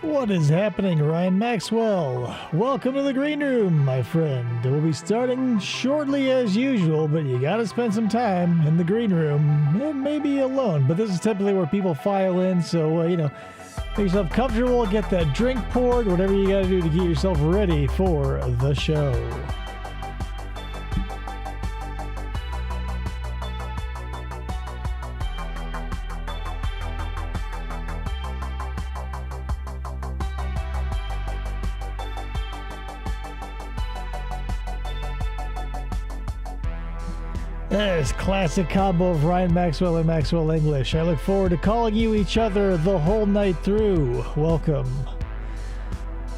What is happening, Ryan Maxwell? Welcome to the green room, my friend. We'll be starting shortly as usual, but you gotta spend some time in the green room, and maybe alone. But this is typically where people file in, so, make yourself comfortable, get that drink poured, whatever you gotta do to get yourself ready for the show. There's classic combo of Ryan Maxwell and Maxwell English. I look forward to calling you each other the whole night through. Welcome.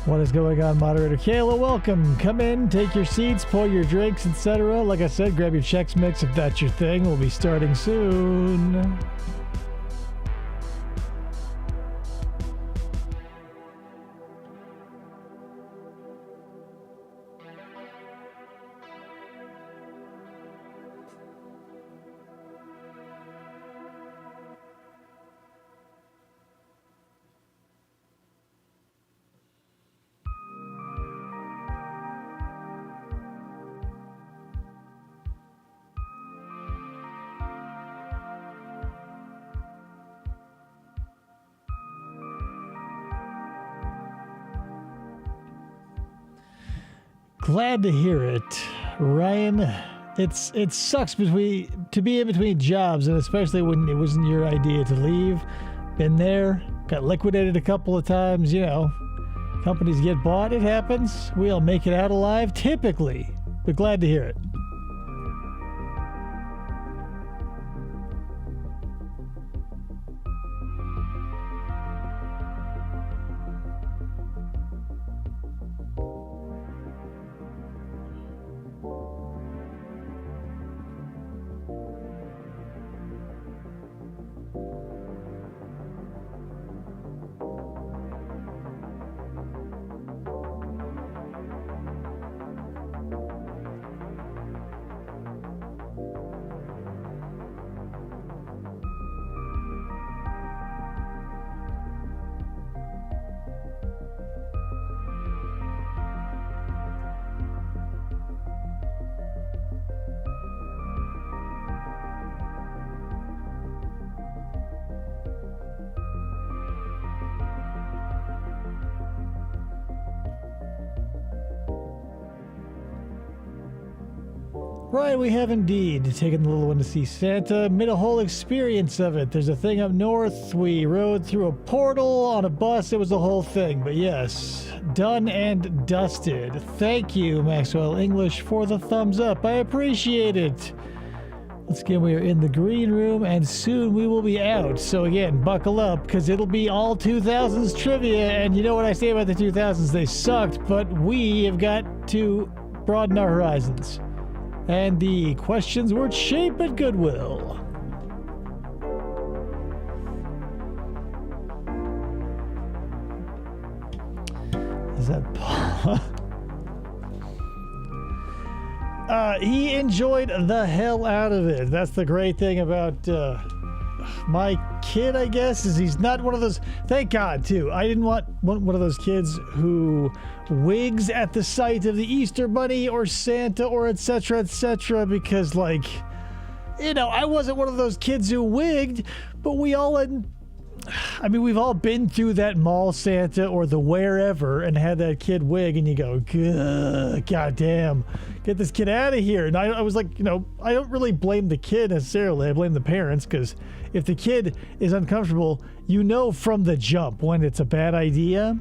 What is going on, moderator Kayla? Welcome. Come in, take your seats, pour your drinks, etc. Like I said, grab your Chex Mix if that's your thing. We'll be starting soon. Glad to hear it, Ryan. It sucks to be in between jobs, and especially when it wasn't your idea to leave. Been there, got liquidated a couple of times. Companies get bought. It happens. We all make it out alive, typically. But glad to hear it. Right, we have indeed taken the little one to see Santa, made a whole experience of it. There's a thing up north, we rode through a portal on a bus, it was the whole thing. But yes, done and dusted. Thank you, Maxwell English, for the thumbs up. I appreciate it. Once again, we are in the green room, and soon we will be out. So again, buckle up, because it'll be all 2000s trivia, and you know what I say about the 2000s, they sucked, but we have got to broaden our horizons. And the questions were cheap at Goodwill. Is that Paul? He enjoyed the hell out of it. That's the great thing about my kid, I guess, is he's not one of those. Thank God, too. I didn't want one of those kids who wigs at the sight of the Easter Bunny or Santa or etc. because, I wasn't one of those kids who wigged, but we've all been through that mall Santa or the wherever and had that kid wig, and you go, God damn, get this kid out of here. And I was like, I don't really blame the kid necessarily. I blame the parents, because if the kid is uncomfortable, from the jump when it's a bad idea.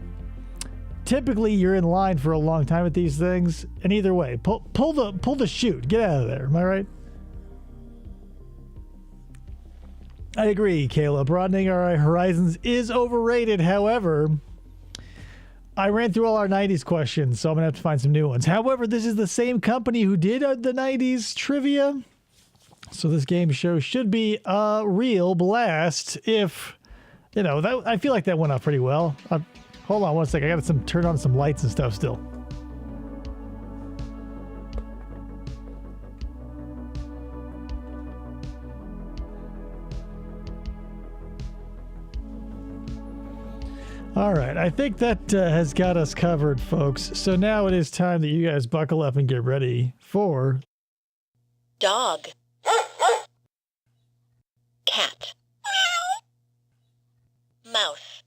Typically, you're in line for a long time at these things, and either way, pull the chute, get out of there. Am I right? I agree, Kayla. Broadening our horizons is overrated. However, I ran through all our 90s questions, so I'm going to have to find some new ones. However, this is the same company who did the 90s trivia, so this game show should be a real blast if, I feel like that went off pretty well. Hold on one second. I got to turn on some lights and stuff still. All right, I think that has got us covered, folks. So now it is time that you guys buckle up and get ready for... Dog. Cat. Mouse.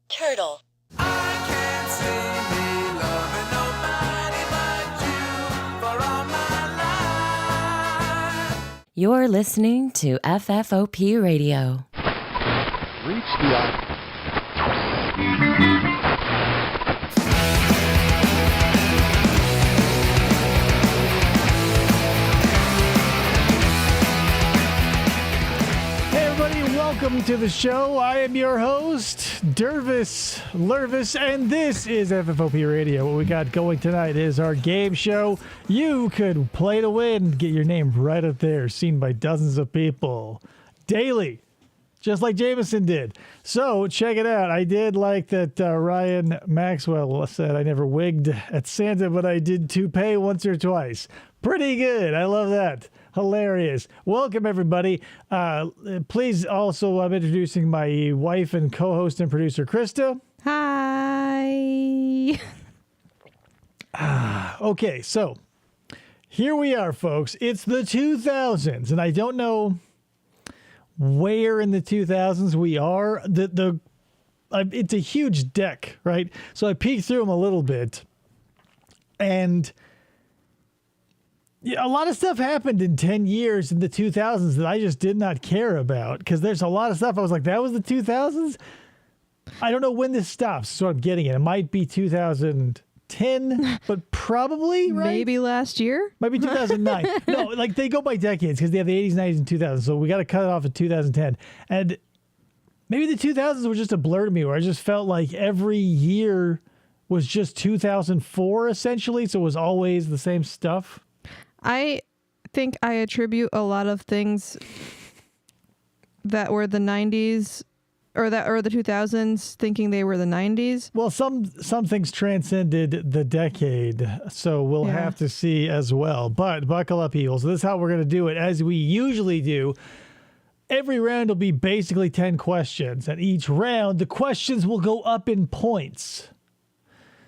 Turtle. I can't see me loving nobody but you for all my life. You're listening to FFOP Radio. Reach the Welcome to the show. I am your host, Dervis Lervis, and this is FFOP Radio. What we got going tonight is our game show. You could play to win, get your name right up there, seen by dozens of people daily, just like Jameson did. So check it out. I did like that Ryan Maxwell said I never wigged at Santa, but I did toupee once or twice. Pretty good. I love that. Hilarious. Welcome, everybody. Please also, I'm introducing my wife and co-host and producer, Krista. Hi. Okay, so here we are, folks. It's the 2000s, and I don't know where in the 2000s we are. It's a huge deck, right? So I peeked through them a little bit, and... yeah, a lot of stuff happened in 10 years in the 2000s that I just did not care about because there's a lot of stuff I was like, that was the 2000s? I don't know when this stops, so I'm getting it. It might be 2010, but probably, right? Maybe last year? Might be 2009. No, like they go by decades because they have the 80s, 90s, and 2000s, so we got to cut it off at 2010. And maybe the 2000s were just a blur to me where I just felt like every year was just 2004, essentially, so it was always the same stuff. I think I attribute a lot of things that were the 90s or the 2000s thinking they were the 90s. Well, some things transcended the decade, so we'll have to see as well. But buckle up, Eagles. This is how we're going to do it, as we usually do. Every round will be basically 10 questions, and each round, the questions will go up in points.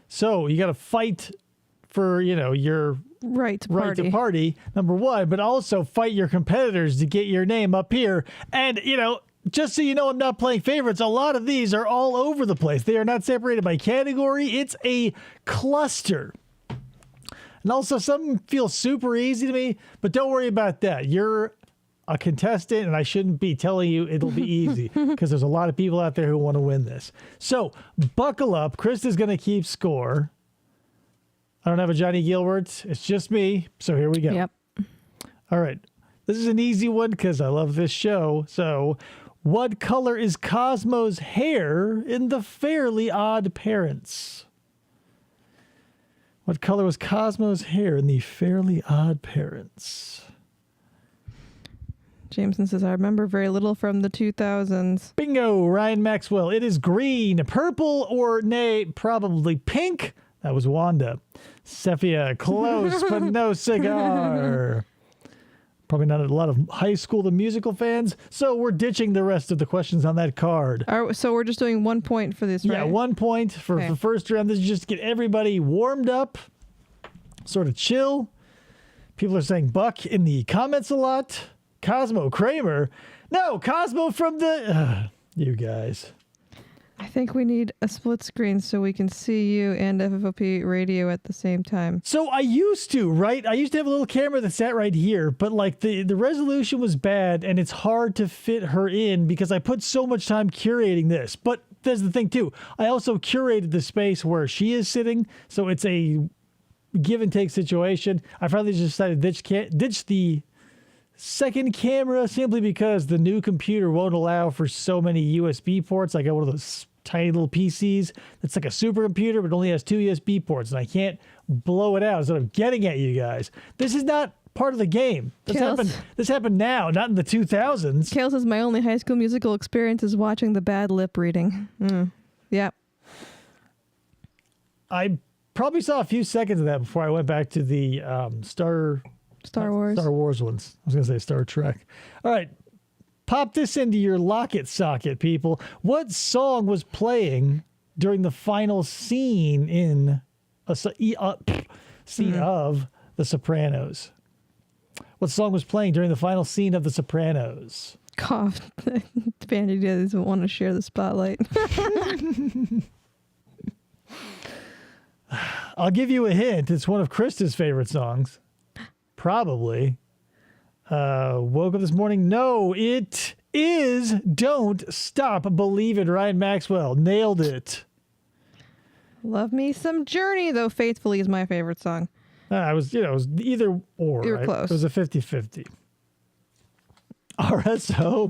So you got to fight for, your... Right to party, number one, but also fight your competitors to get your name up here. And, just so you know, I'm not playing favorites. A lot of these are all over the place. They are not separated by category. It's a cluster. And also, some feel super easy to me, but don't worry about that. You're a contestant, and I shouldn't be telling you it'll be easy because there's a lot of people out there who want to win this. So, buckle up. Krista's going to keep score. I don't have a Johnny Gilbert. It's just me. So here we go. Yep. All right. This is an easy one because I love this show. So what color is Cosmo's hair in The Fairly Odd Parents? What color was Cosmo's hair in The Fairly Odd Parents? Jameson says, I remember very little from the 2000s. Bingo, Ryan Maxwell. It is green, purple, or nay, probably pink. That was Wanda. Sephia, close, but no cigar. Probably not a lot of High School the Musical fans, so we're ditching the rest of the questions on that card. So we're just doing 1 point for this, right? Yeah, 1 point for the first round. This is just to get everybody warmed up, sort of chill. People are saying Buck in the comments a lot. Cosmo Kramer. No, Cosmo from the... you guys. I think we need a split screen so we can see you and FFOP radio at the same time. So I used to, right? I used to have a little camera that sat right here, but like the resolution was bad and it's hard to fit her in because I put so much time curating this. But there's the thing too. I also curated the space where she is sitting. So it's a give and take situation. I finally just decided to ditch the second camera simply because the new computer won't allow for so many USB ports. I got one of those tiny little PCs that's like a supercomputer but only has 2 USB ports, and I can't blow it out instead of getting at you guys. This is not part of the game. This happened now, not in the 2000s. Kale says, my only High School Musical experience is watching the bad lip reading. Yeah. I probably saw a few seconds of that before I went back to the Star Wars ones. I was going to say Star Trek. All right. Pop this into your locket socket, people. What song was playing during the final scene in scene of The Sopranos? What song was playing during the final scene of The Sopranos? Cough. Bandy doesn't want to share the spotlight. I'll give you a hint. It's one of Krista's favorite songs. Probably. Woke up this morning. No, it is Don't Stop Believin'. Ryan Maxwell nailed it. Love me some Journey, though Faithfully is my favorite song. It was either or. You were right? close. It was a 50-50. RSO.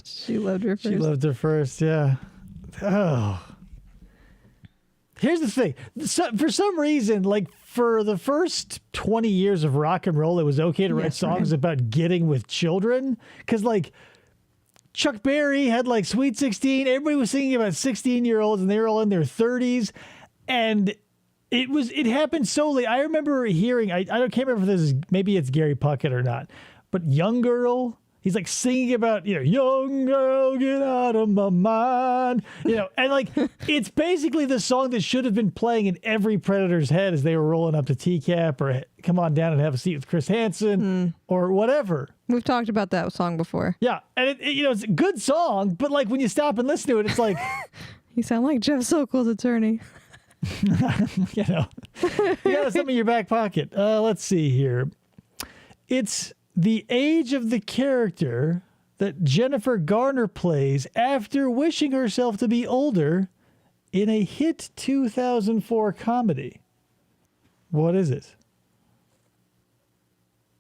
She loved her first. She loved her first, yeah. Oh. Here's the thing. For some reason, like for the first 20 years of rock and roll, it was okay to write songs about getting with children. Because like Chuck Berry had like Sweet 16. Everybody was singing about 16-year-olds and they were all in their 30s. And it happened solely. I remember hearing, I can't remember if this is, maybe it's Gary Puckett or not, but Young Girl, he's like singing about, young girl, get out of my mind, and like, it's basically the song that should have been playing in every Predator's head as they were rolling up to TCAP or Come On Down and Have a Seat with Chris Hansen or whatever. We've talked about that song before. Yeah. And it's a good song, but like when you stop and listen to it, it's like, You sound like Jeff Sokol's attorney. you got something in your back pocket. Let's see here. It's the age of the character that Jennifer Garner plays after wishing herself to be older in a hit 2004 comedy. What is it?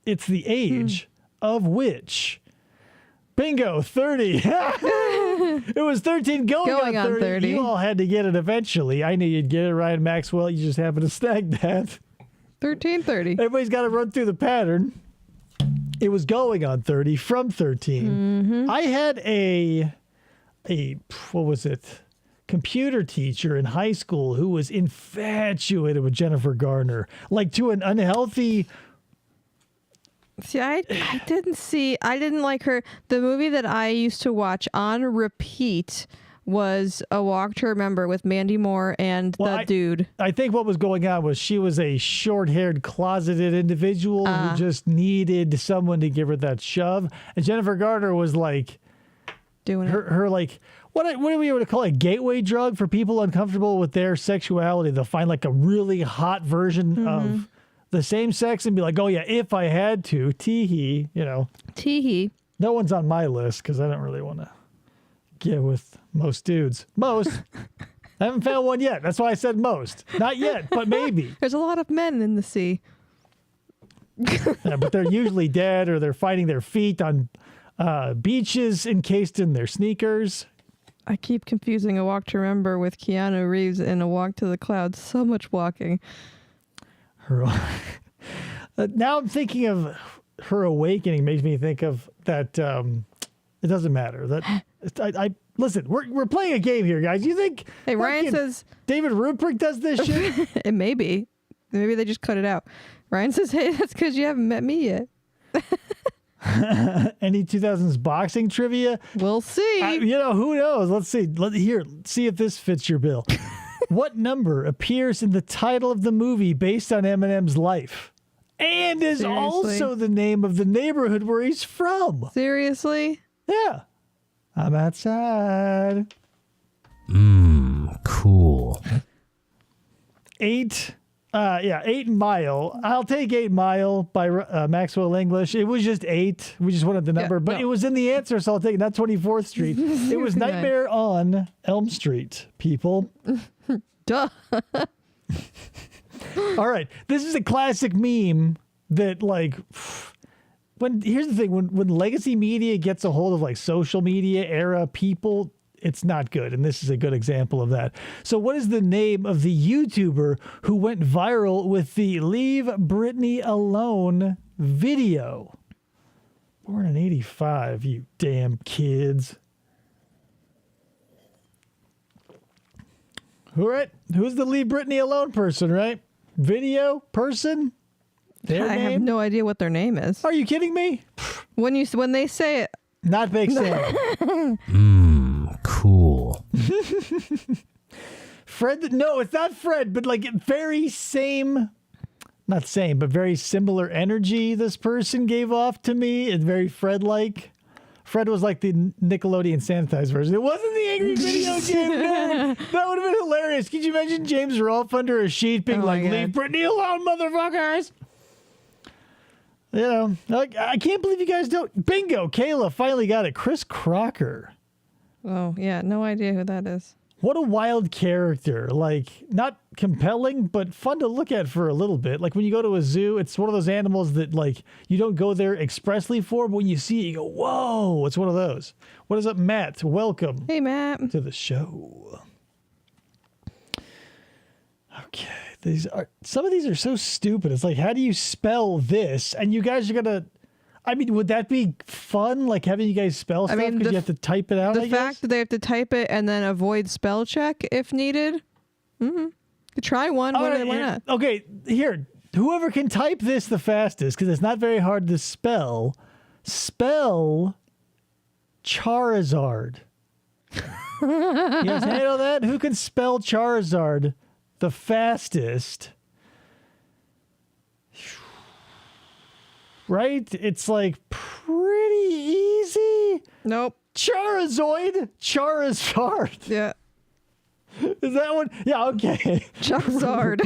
It's the age of which. Bingo, 30. It was 13 going on 30. You all had to get it eventually. I knew you'd get it, Ryan Maxwell. You just happened to snag that. 13:30. Everybody's got to run through the pattern. It was going on 30 from 13. I had a what was it? Computer teacher in high school who was infatuated with Jennifer Garner, like to an unhealthy. See, I didn't like her. The movie that I used to watch on repeat was A Walk to Remember with Mandy Moore and dude. I think what was going on was she was a short-haired, closeted individual who just needed someone to give her that shove. And Jennifer Garner was like doing her like what do we want to call it? A gateway drug for people uncomfortable with their sexuality. They'll find like a really hot version of the same sex and be like, oh yeah, if I had to, tee-hee, Tee-hee. No one's on my list because I don't really want to get with most dudes. Most. I haven't found one yet. That's why I said most. Not yet, but maybe. There's a lot of men in the sea. Yeah, but they're usually dead or they're finding their feet on beaches encased in their sneakers. I keep confusing A Walk to Remember with Keanu Reeves and A Walk to the Clouds. So much walking. Now I'm thinking of Her Awakening. Makes me think of that. It doesn't matter. That I listen. We're playing a game here, guys. You think? Hey, Ryan says David Ruprecht does this shit. It may be. Maybe they just cut it out. Ryan says, "Hey, that's because you haven't met me yet." Any 2000s boxing trivia? We'll see. Who knows? Let's see. See if this fits your bill. What number appears in the title of the movie based on Eminem's life? And is also the name of the neighborhood where he's from. Seriously? Yeah. I'm outside. Cool. 8 Mile. I'll take 8 Mile by Maxwell English. It was just 8. We just wanted the number, but it was in the answer, so I'll take it. Not 24th Street. It was Nightmare on Elm Street, people. Duh. All right. This is a classic meme that, like, here's the thing. When legacy media gets a hold of, like, social media era people, it's not good. And this is a good example of that. So what is the name of the YouTuber who went viral with the Leave Britney Alone video? Born in 85, you damn kids. All right. Who's the Leave Britney Alone person, right? Video person? Their I name? have no idea what their name is. Are you kidding me? When they say it, Not Baked Santa. Cool. Fred, no, it's not Fred, but like very same, not same, but very similar energy this person gave off to me. It's very Fred-like. Fred was like the Nickelodeon sanitized version. It wasn't the Angry Video Game Nerd. That would have been hilarious. Could you imagine James Rolfe under a sheet being like, leave Britney alone, motherfuckers? You know, like, I can't believe you guys don't. Bingo, Kayla finally got it. Chris Crocker. oh yeah, no idea who that is. What a wild character. Like, not compelling, but fun to look at for a little bit. Like, when you go to a zoo, it's one of those animals that, like, you don't go there expressly for, but when you see it, you go, whoa, it's one of those. What is up, Matt? Welcome Hey, Matt. to the show. Okay. Some of these are so stupid. It's like, how do you spell this? And you guys are going to, I mean, would that be fun? Like having you guys spell stuff because you have to type it out, The I fact guess? that they have to type it and then avoid spell check if needed. Try one. All Why right, not? Okay, here. Whoever can type this the fastest, because it's not very hard to spell Charizard. You guys handle that? Who can spell Charizard the fastest? Right? It's like pretty easy. Nope. Charizard. Yeah. Is that one? Yeah, okay. Charizard.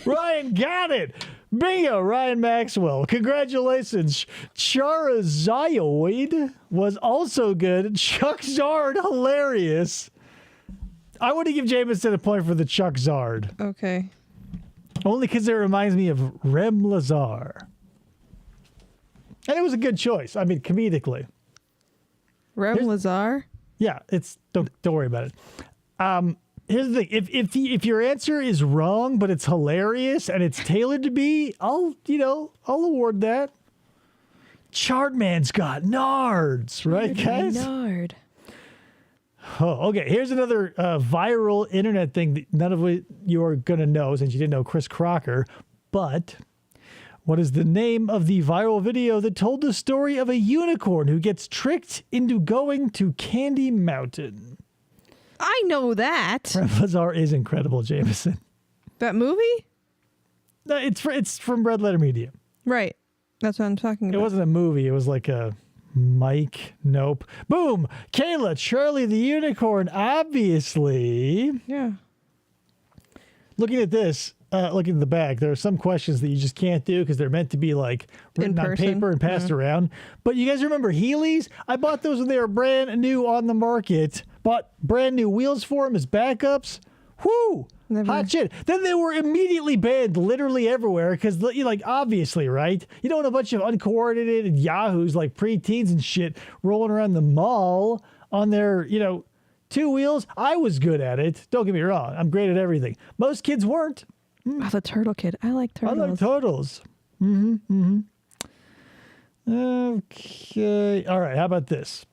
Ryan got it. Bingo, Ryan Maxwell. Congratulations. Charizard was also good. Chuck Zard, hilarious. I want to give Jameson a point for the Chuck Zard. Okay. Only because it reminds me of Rem Lazar. And it was a good choice. I mean, comedically. Rem Lazar? Yeah, don't worry about it. Here's the thing: if your answer is wrong, but it's hilarious and it's tailored to be, I'll award that. Chartman's got nards, right, guys? Nard. Oh, okay. Here's another viral internet thing that none of you are gonna know since you didn't know Chris Crocker. But what is the name of the viral video that told the story of a unicorn who gets tricked into going to Candy Mountain? I know that. Lazar is incredible, Jameson. That movie? No, it's from Red Letter Media. Right. That's what I'm talking It about. wasn't a movie. It was like a Mike. Nope. Boom. Kayla, Charlie the Unicorn, obviously. Yeah. Looking at this, looking at the back, there are some questions that you just can't do because they're meant to be like written on paper and passed around. But you guys remember Heelys? I bought those when they were brand new on the market. Bought brand new wheels for them as backups. Whoo! Never. Hot shit. Then they were immediately banned literally everywhere because, like, obviously, right? You don't want a bunch of uncoordinated yahoos like preteens and shit rolling around the mall on their, two wheels. I was good at it. Don't get me wrong. I'm great at everything. Most kids weren't. Oh, the Turtle Kid. I like turtles. I like turtles. Okay. All right. How about this?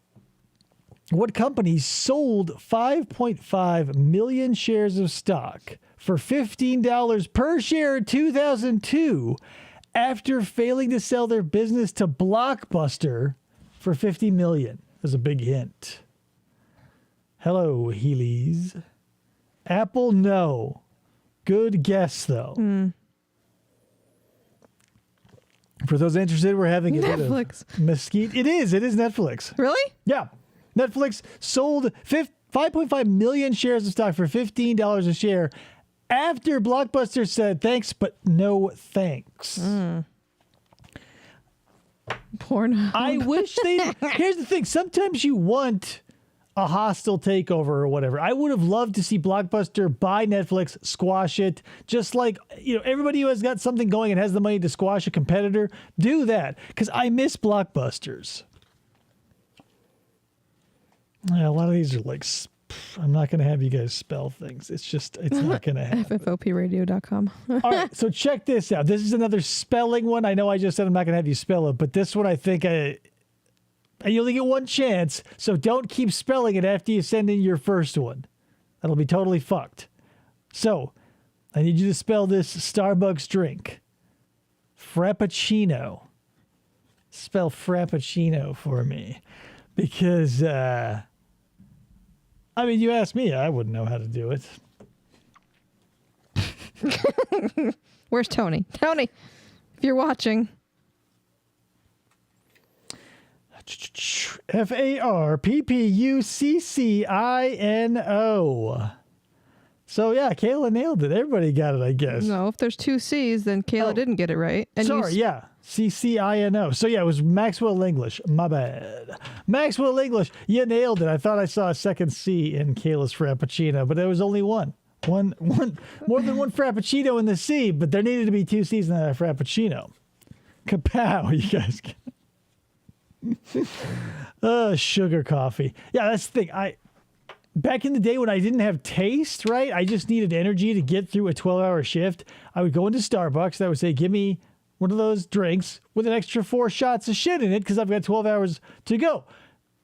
What company sold 5.5 million shares of stock for $15 per share in 2002 after failing to sell their business to Blockbuster for $50 million? That's a big hint. Hello, Heelys. Apple, no. Good guess, though. For those interested, we're having a bit Netflix. of mesquite. It is Netflix. Really? Yeah. Netflix sold 5.5 million shares of stock for $15 a share after Blockbuster said thanks, but no thanks. Porn. I wish they... Here's the thing. Sometimes you want a hostile takeover or whatever. I would have loved to see Blockbuster buy Netflix, squash it. Just like, everybody who has got something going and has the money to squash a competitor, do that. Because I miss Blockbusters. Yeah, a lot of these are like, I'm not going to have you guys spell things. It's not going to happen. FFOPradio.com. All right, so check this out. This is another spelling one. I know I just said I'm not going to have you spell it, but this one I think you only get one chance, so don't keep spelling it after you send in your first one. That'll be totally fucked. So, I need you to spell this Starbucks drink. Frappuccino. Spell Frappuccino for me. Because, I mean, you ask me, I wouldn't know how to do it. Where's Tony? Tony, if you're watching. Farppuccino. So, yeah, Kayla nailed it. Everybody got it, I guess. No, if there's two C's, then Kayla didn't get it right. And Sorry, yeah. CCINO. So, yeah, it was Maxwell English. My bad. Maxwell English. You nailed it. I thought I saw a second C in Kayla's Frappuccino, but there was only one. One, more than one Frappuccino in the C, but there needed to be two C's in that Frappuccino. Kapow, you guys. Sugar coffee. Yeah, that's the thing. Back in the day when I didn't have taste, right? I just needed energy to get through a 12-hour shift. I would go into Starbucks. I would say, give me one of those drinks with an extra 4 shots of shit in it because I've got 12 hours to go.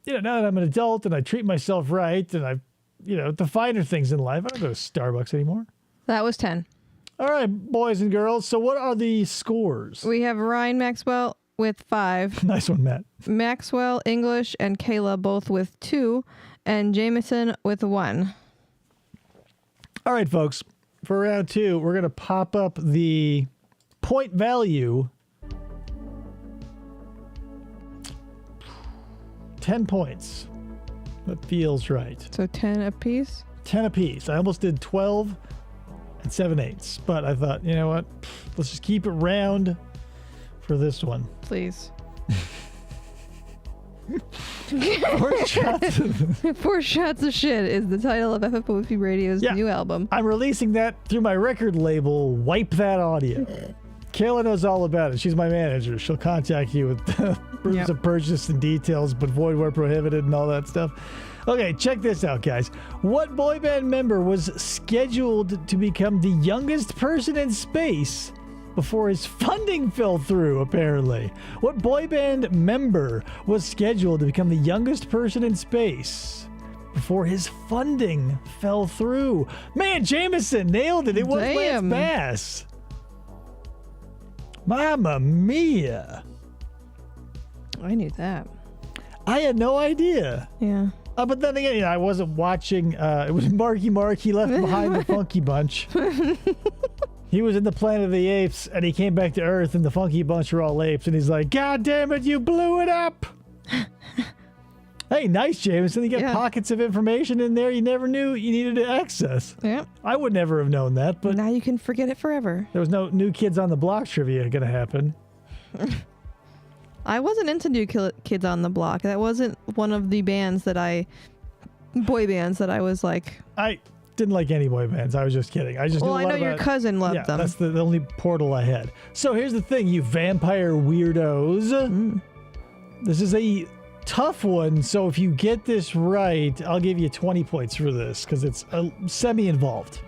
You know, now that I'm an adult and I treat myself right and the finer things in life, I don't go to Starbucks anymore. that was 10. All right, boys and girls. So what are the scores? We have Ryan Maxwell with 5. Nice one, Matt. Maxwell, English, and Kayla both with 2. And Jameson with 1. All right, folks. For round 2, we're going to pop up the point value. 10 points. That feels right. So 10 apiece? 10 apiece. I almost did 12 and 7/8. But I thought, you know what? Let's just keep it round for this one. Please. 4 shots. 4 Shots of Shit is the title of FFOP Radio's Yeah. new album. I'm releasing that through my record label, Wipe That Audio. Kayla knows all about it. She's my manager. She'll contact you with proofs of purchase and details, but void where prohibited and all that stuff. Okay, check this out, guys. What boy band member was scheduled to become the youngest person in space before his funding fell through, apparently? What boy band member was scheduled to become the youngest person in space before his funding fell through? Man, Jameson nailed it. It was Lance Damn. Bass. Mamma mia. I knew that. I had no idea. Yeah. But then again, I wasn't watching. It was Marky Mark. He left behind the Funky Bunch. He was in the Planet of the Apes, and he came back to Earth, and the Funky Bunch are all apes, and he's like, God damn it, you blew it up! Hey, nice, Jameson. You got pockets of information in there you never knew you needed to access. Yeah. I would never have known that, but Now you can forget it forever. there was no New Kids on the Block trivia going to happen. I wasn't into New Kids on the Block. That wasn't one of the boy bands that I was like. I didn't like any boy bands. I was just kidding. I just knew a I lot know your about- cousin loved them. That's the only portal I had. So here's the thing, you vampire weirdos. This is a tough one, so if you get this right, I'll give you 20 points for this, because it's semi-involved.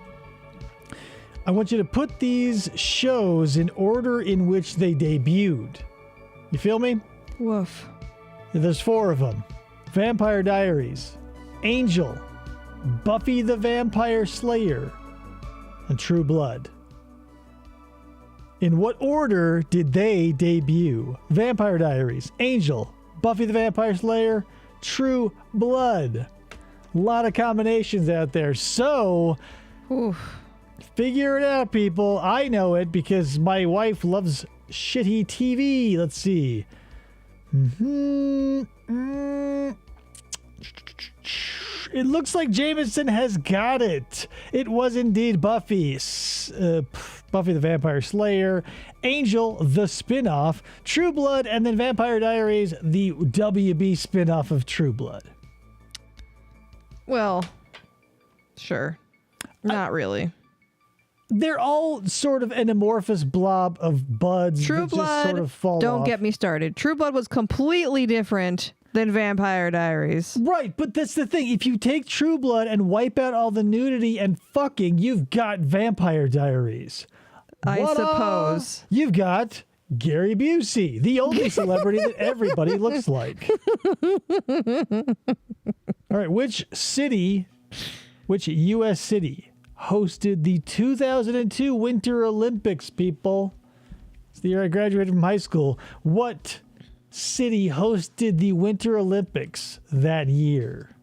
I want you to put these shows in order in which they debuted. You feel me? Woof. There's 4 of them. Vampire Diaries, Angel, Buffy the Vampire Slayer, and True Blood. In what order did they debut? Vampire Diaries, Angel, Buffy the Vampire Slayer, True Blood. A lot of combinations out there. So, Oof. figure it out, people. I know it because my wife loves shitty TV. Let's see. It looks like Jameson has got it. It was indeed Buffy. Buffy the Vampire Slayer, Angel, the spin-off, True Blood, and then Vampire Diaries, the WB spin-off of True Blood. Well, sure. Not really. They're all sort of an amorphous blob of buds True that Blood, just sort of fall don't off. get me started. True Blood was completely different than Vampire Diaries. Right, but that's the thing. If you take True Blood and wipe out all the nudity and fucking, you've got Vampire Diaries. I What-a? suppose. You've got Gary Busey, the only celebrity that everybody looks like. All right, which U.S. city hosted the 2002 Winter Olympics, people? It's the year I graduated from high school. What city hosted the Winter Olympics that year?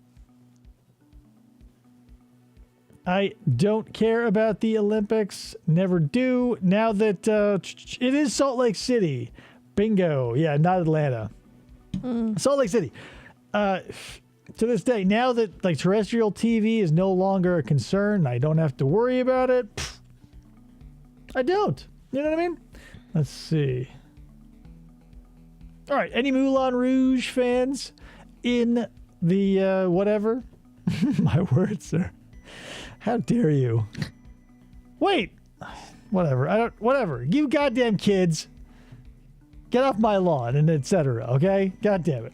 I don't care about the Olympics. Never do. Now that it is Salt Lake City. Bingo. Yeah, not Atlanta. Salt Lake City. To this day, now that like terrestrial TV is no longer a concern, I don't have to worry about it. I don't. You know what I mean? Let's see. All right. Any Moulin Rouge fans in the whatever? My words, sir. How dare you? Wait. Whatever. Whatever. You goddamn kids. Get off my lawn and etc. Okay? God damn it.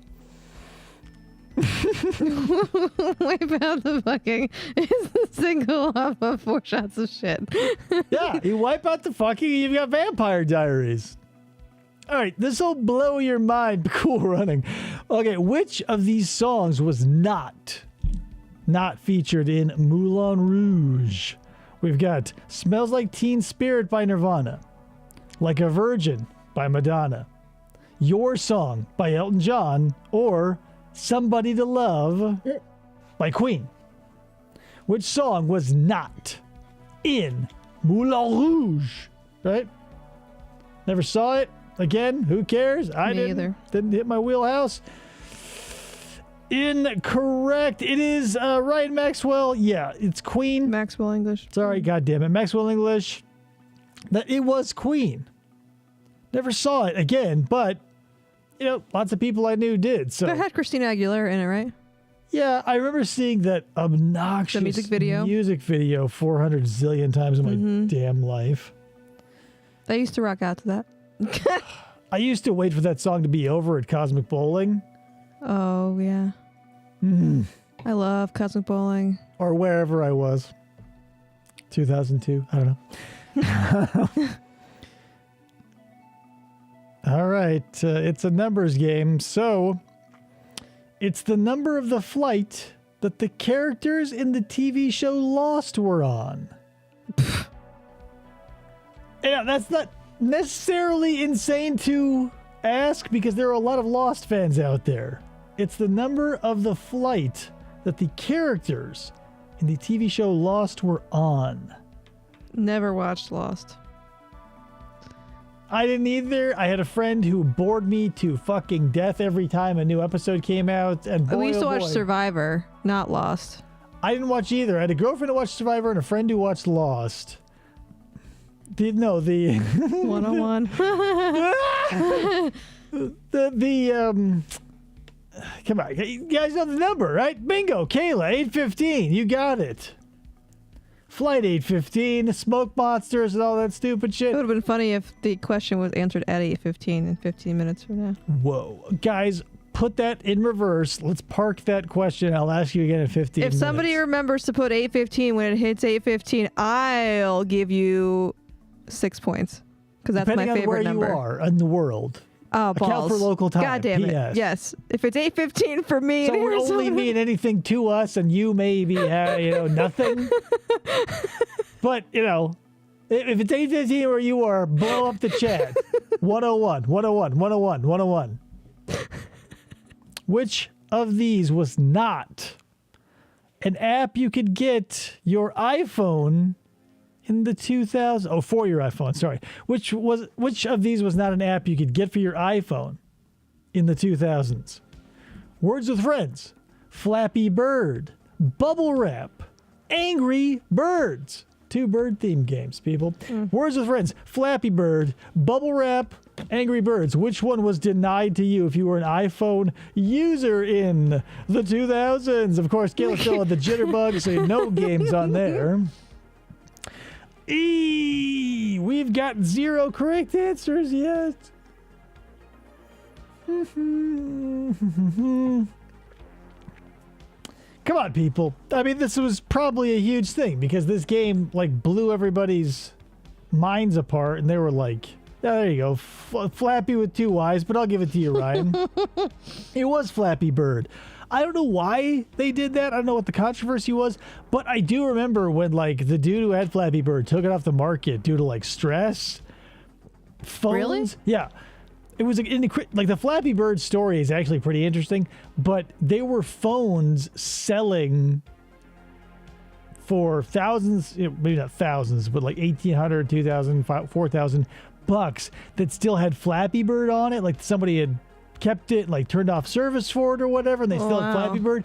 Wipe out the fucking is the single off of 4 shots of shit. Yeah, you wipe out the fucking, you've got Vampire Diaries. All right, this will blow your mind. Cool running. Okay, which of these songs was not featured in Moulin Rouge? We've got Smells Like Teen Spirit by Nirvana, Like a Virgin by Madonna, Your Song by Elton John, or Somebody to Love by Queen. Which song was not in Moulin Rouge? Right? Never saw it. Again, who cares? I Me either. Didn't hit my wheelhouse. Incorrect. It is Ryan Maxwell. Yeah, it's Queen. Maxwell English. Sorry, goddamn it. Maxwell English. That it was Queen. Never saw it again, but you know, lots of people I knew did. So But it had Christina Aguilera in it, right? yeah, I remember seeing that obnoxious music video? 400 zillion times in my damn life. I used to rock out to that. I used to wait for that song to be over at Cosmic Bowling. Oh, yeah. I love Cosmic Bowling. Or wherever I was. 2002. I don't know. All right. It's a numbers game. So it's the number of the flight that the characters in the TV show Lost were on. Yeah, that's not necessarily insane to ask because there are a lot of Lost fans out there. It's the number of the flight that the characters in the TV show Lost were on. Never watched Lost. I didn't either. I had a friend who bored me to fucking death every time a new episode came out. And boy, We used to watch boy, Survivor, not Lost. I didn't watch either. I had a girlfriend who watched Survivor and a friend who watched Lost. The 101. Come on, you guys know the number, right? Bingo, Kayla, 815. You got it. Flight 815, smoke monsters, and all that stupid It shit. would have been funny if the question was answered at 8:15 in 15 minutes from now. Whoa, guys, put that in reverse. Let's park that question. I'll ask you again in 15 If minutes. somebody remembers to put 8:15 when it hits 8:15, I'll give you 6 points because that's Depending my on favorite where number. you are in the world. Oh, Account balls. for local time. God damn it. PS. Yes. If it's 8:15 for me, So in we're only Arizona- mean anything to us, and you maybe nothing. But if it's 8:15 where you are, blow up the chat. 101, 101, 101, 101. Which of these was not an app you could get your iPhone in the 2000s? Oh, for your iPhone. Sorry. Which of these was not an app you could get for your iPhone in the 2000s? Words with Friends, Flappy Bird, Bubble Wrap, Angry Birds. 2 bird themed games, people. Words with Friends, Flappy Bird, Bubble Wrap, Angry Birds. Which one was denied to you if you were an iPhone user in the 2000s? Of course, Kayla still had the jitterbug, so no games on there. We've got 0 correct answers yet. Come on, people. I mean, this was probably a huge thing because this game blew everybody's minds apart, and they were like, there you go, Flappy with 2 Y's, but I'll give it to you, Ryan. It was Flappy Bird. I don't know why they did that. I don't know what the controversy was, but I do remember when the dude who had Flappy Bird took it off the market due to stress. phones. Really? Yeah. It was like the Flappy Bird story is actually pretty interesting, but they were phones selling for thousands, maybe not thousands, but like $1,800, $2,000, $4,000 that still had Flappy Bird on it. Like somebody had kept it, like turned off service for it or whatever, and they still had Flappy Bird.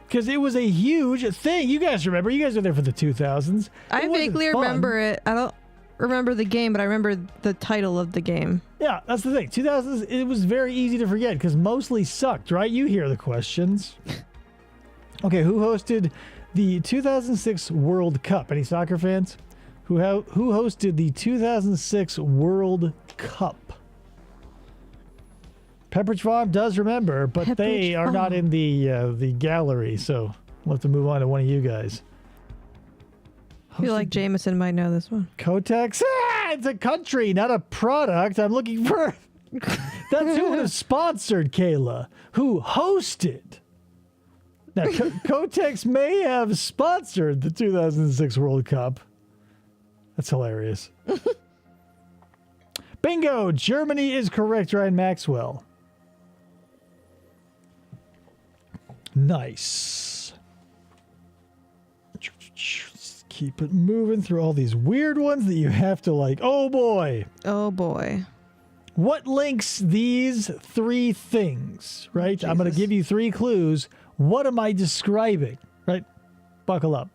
Because it was a huge thing. You guys remember. You guys were there for the 2000s. I vaguely remember it. I don't remember the game, but I remember the title of the game. Yeah, that's the thing. 2000s, it was very easy to forget because mostly sucked, right? You hear the questions. Okay, who hosted the 2006 World Cup? Any soccer fans? Who hosted the 2006 World Cup? Pepperidge Farm does remember, but they are not in the gallery, so we'll have to move on to one of you guys. I feel like Jameson might know this one. Kotex? It's a country, not a product. I'm looking for... That's who would have sponsored, Kayla. Who hosted? Now, Kotex may have sponsored the 2006 World Cup. That's hilarious. Bingo! Germany is correct, Ryan Maxwell. Nice. Let's keep it moving through all these weird ones that you have to like. Oh boy. Oh boy. What links these three things, right? Jesus. I'm going to give you three clues. What am I describing, right? Buckle up.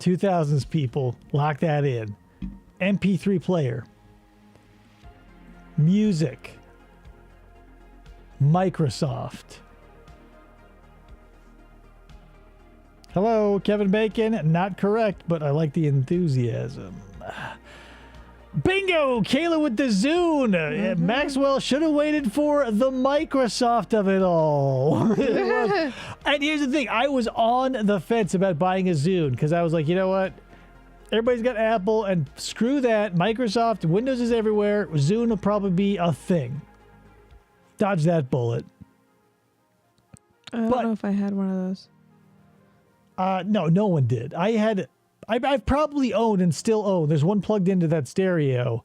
2000s people, lock that in. MP3 player. Music. Microsoft. Hello, Kevin Bacon. Not correct, but I like the enthusiasm. Bingo! Kayla with the Zune. Maxwell should have waited for the Microsoft of it all. And here's the thing. I was on the fence about buying a Zune because I was like, you know what? Everybody's got Apple, and screw that. Microsoft, Windows is everywhere. Zune will probably be a thing. Dodge that bullet. I don't know if I had one of those. No one did. I've probably owned and still own. There's one plugged into that stereo.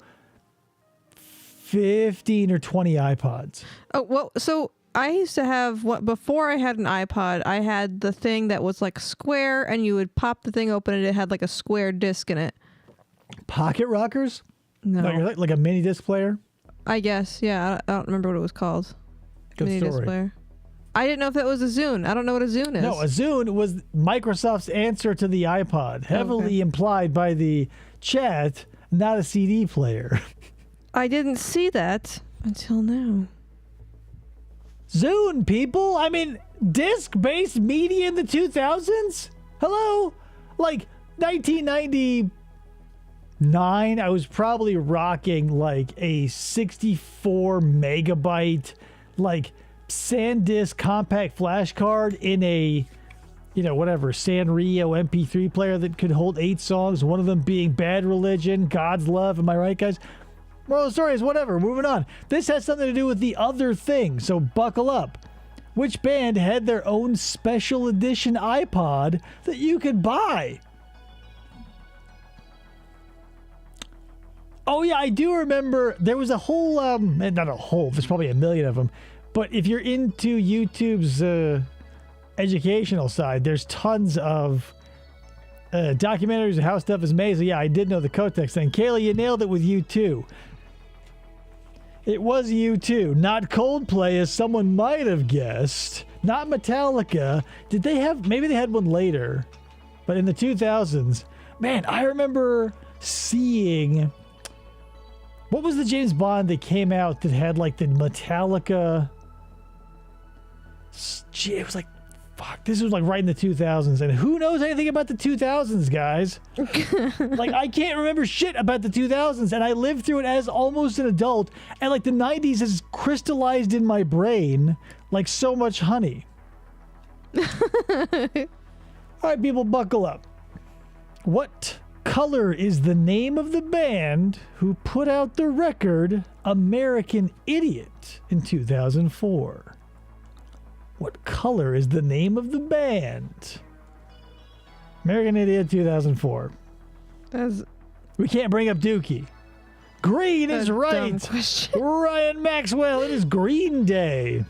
15 or 20 iPods. Oh, well, so I used to have before I had an iPod, I had the thing that was like square, and you would pop the thing open and it had like a square disc in it. Pocket rockers? No. You're like a mini disc player? I guess, yeah. I don't remember what it was called. Good mini disc story. player. I didn't know if that was a Zune. I don't know what a Zune is. No, a Zune was Microsoft's answer to the iPod, heavily implied by the chat, not a CD player. I didn't see that until now. Zune, people! I mean, disc-based media in the 2000s? Hello? Like, 1999, I was probably rocking, like, a 64 megabyte, like, SanDisk compact flash card in a, Sanrio MP3 player that could hold 8 songs, one of them being Bad Religion, God's Love. Am I right, guys? Moral of the story is whatever. Moving on. This has something to do with the other thing, so buckle up. Which band had their own special edition iPod that you could buy? Oh, yeah, I do remember there was a whole, not a whole, there's probably a million of them. But if you're into YouTube's educational side, there's tons of documentaries of how stuff is made. So yeah, I did know the Kotex thing. Kayla, you nailed it with U2. It was U2, not Coldplay, as someone might have guessed. Not Metallica. Did they have? Maybe they had one later. But in the 2000s, man, I remember seeing. What was the James Bond that came out that had like the Metallica? Gee, it was like, fuck, this was like right in the 2000s. And who knows anything about the 2000s, guys? Like, I can't remember shit about the 2000s. And I lived through it as almost an adult. And like the 90s has crystallized in my brain like so much honey. All right, people, buckle up. What color is the name of the band who put out the record American Idiot in 2004? What color is the name of the band? American Idiot 2004. That's We can't bring up Dookie. Green is Dumb right. question. Ryan Maxwell, it is Green Day.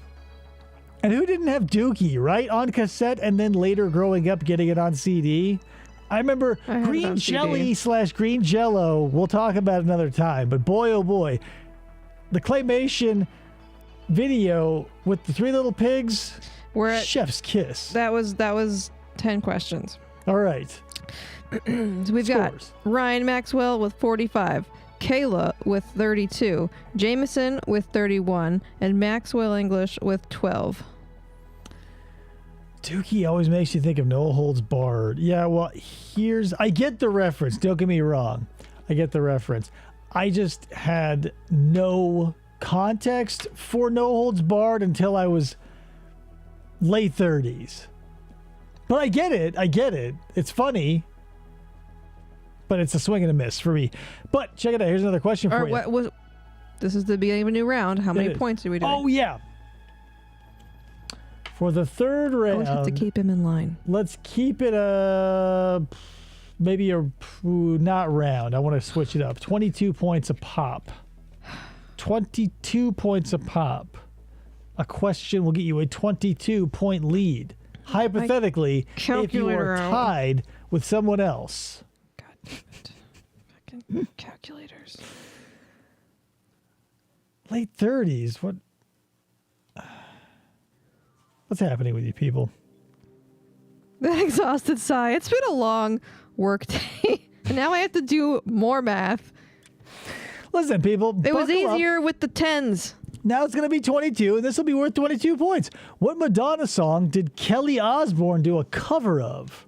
And who didn't have Dookie, right? On cassette and then later growing up getting it on CD? I remember I had it Green on Jelly CD. / Green Jello. We'll talk about it another time. But boy, oh boy. The claymation video with the three little pigs. We're at, Chef's kiss. that was 10 questions. All right. So we've got Scores. Ryan Maxwell with 45, Kayla with 32, Jameson with 31, and Maxwell English with 12. Dookie always makes you think of No Holds Barred. Yeah, well, I get the reference. Don't get me wrong. I get the reference. I just had no context for No Holds Barred until I was late 30s. But I get it. It's funny. But it's a swing and a miss for me. But check it out. Here's another question for Or you. what was? This is the beginning of a new round. How many It is. points do we do? Oh, yeah. For the third Always have to round, keep him in line. let's keep it maybe not round. I want to switch it up. 22 points a pop. 22 points a pop. A question will get you a 22-point lead. Hypothetically, if you calculator are out. tied with someone else. God damn it. Fucking calculators. Late 30s. What's happening with you people? That exhausted sigh. It's been a long work day. And now I have to do more math. Listen, people. It was buckle up. easier with the tens. Now it's going to be 22, and this will be worth 22 points. What Madonna song did Kelly Osbourne do a cover of?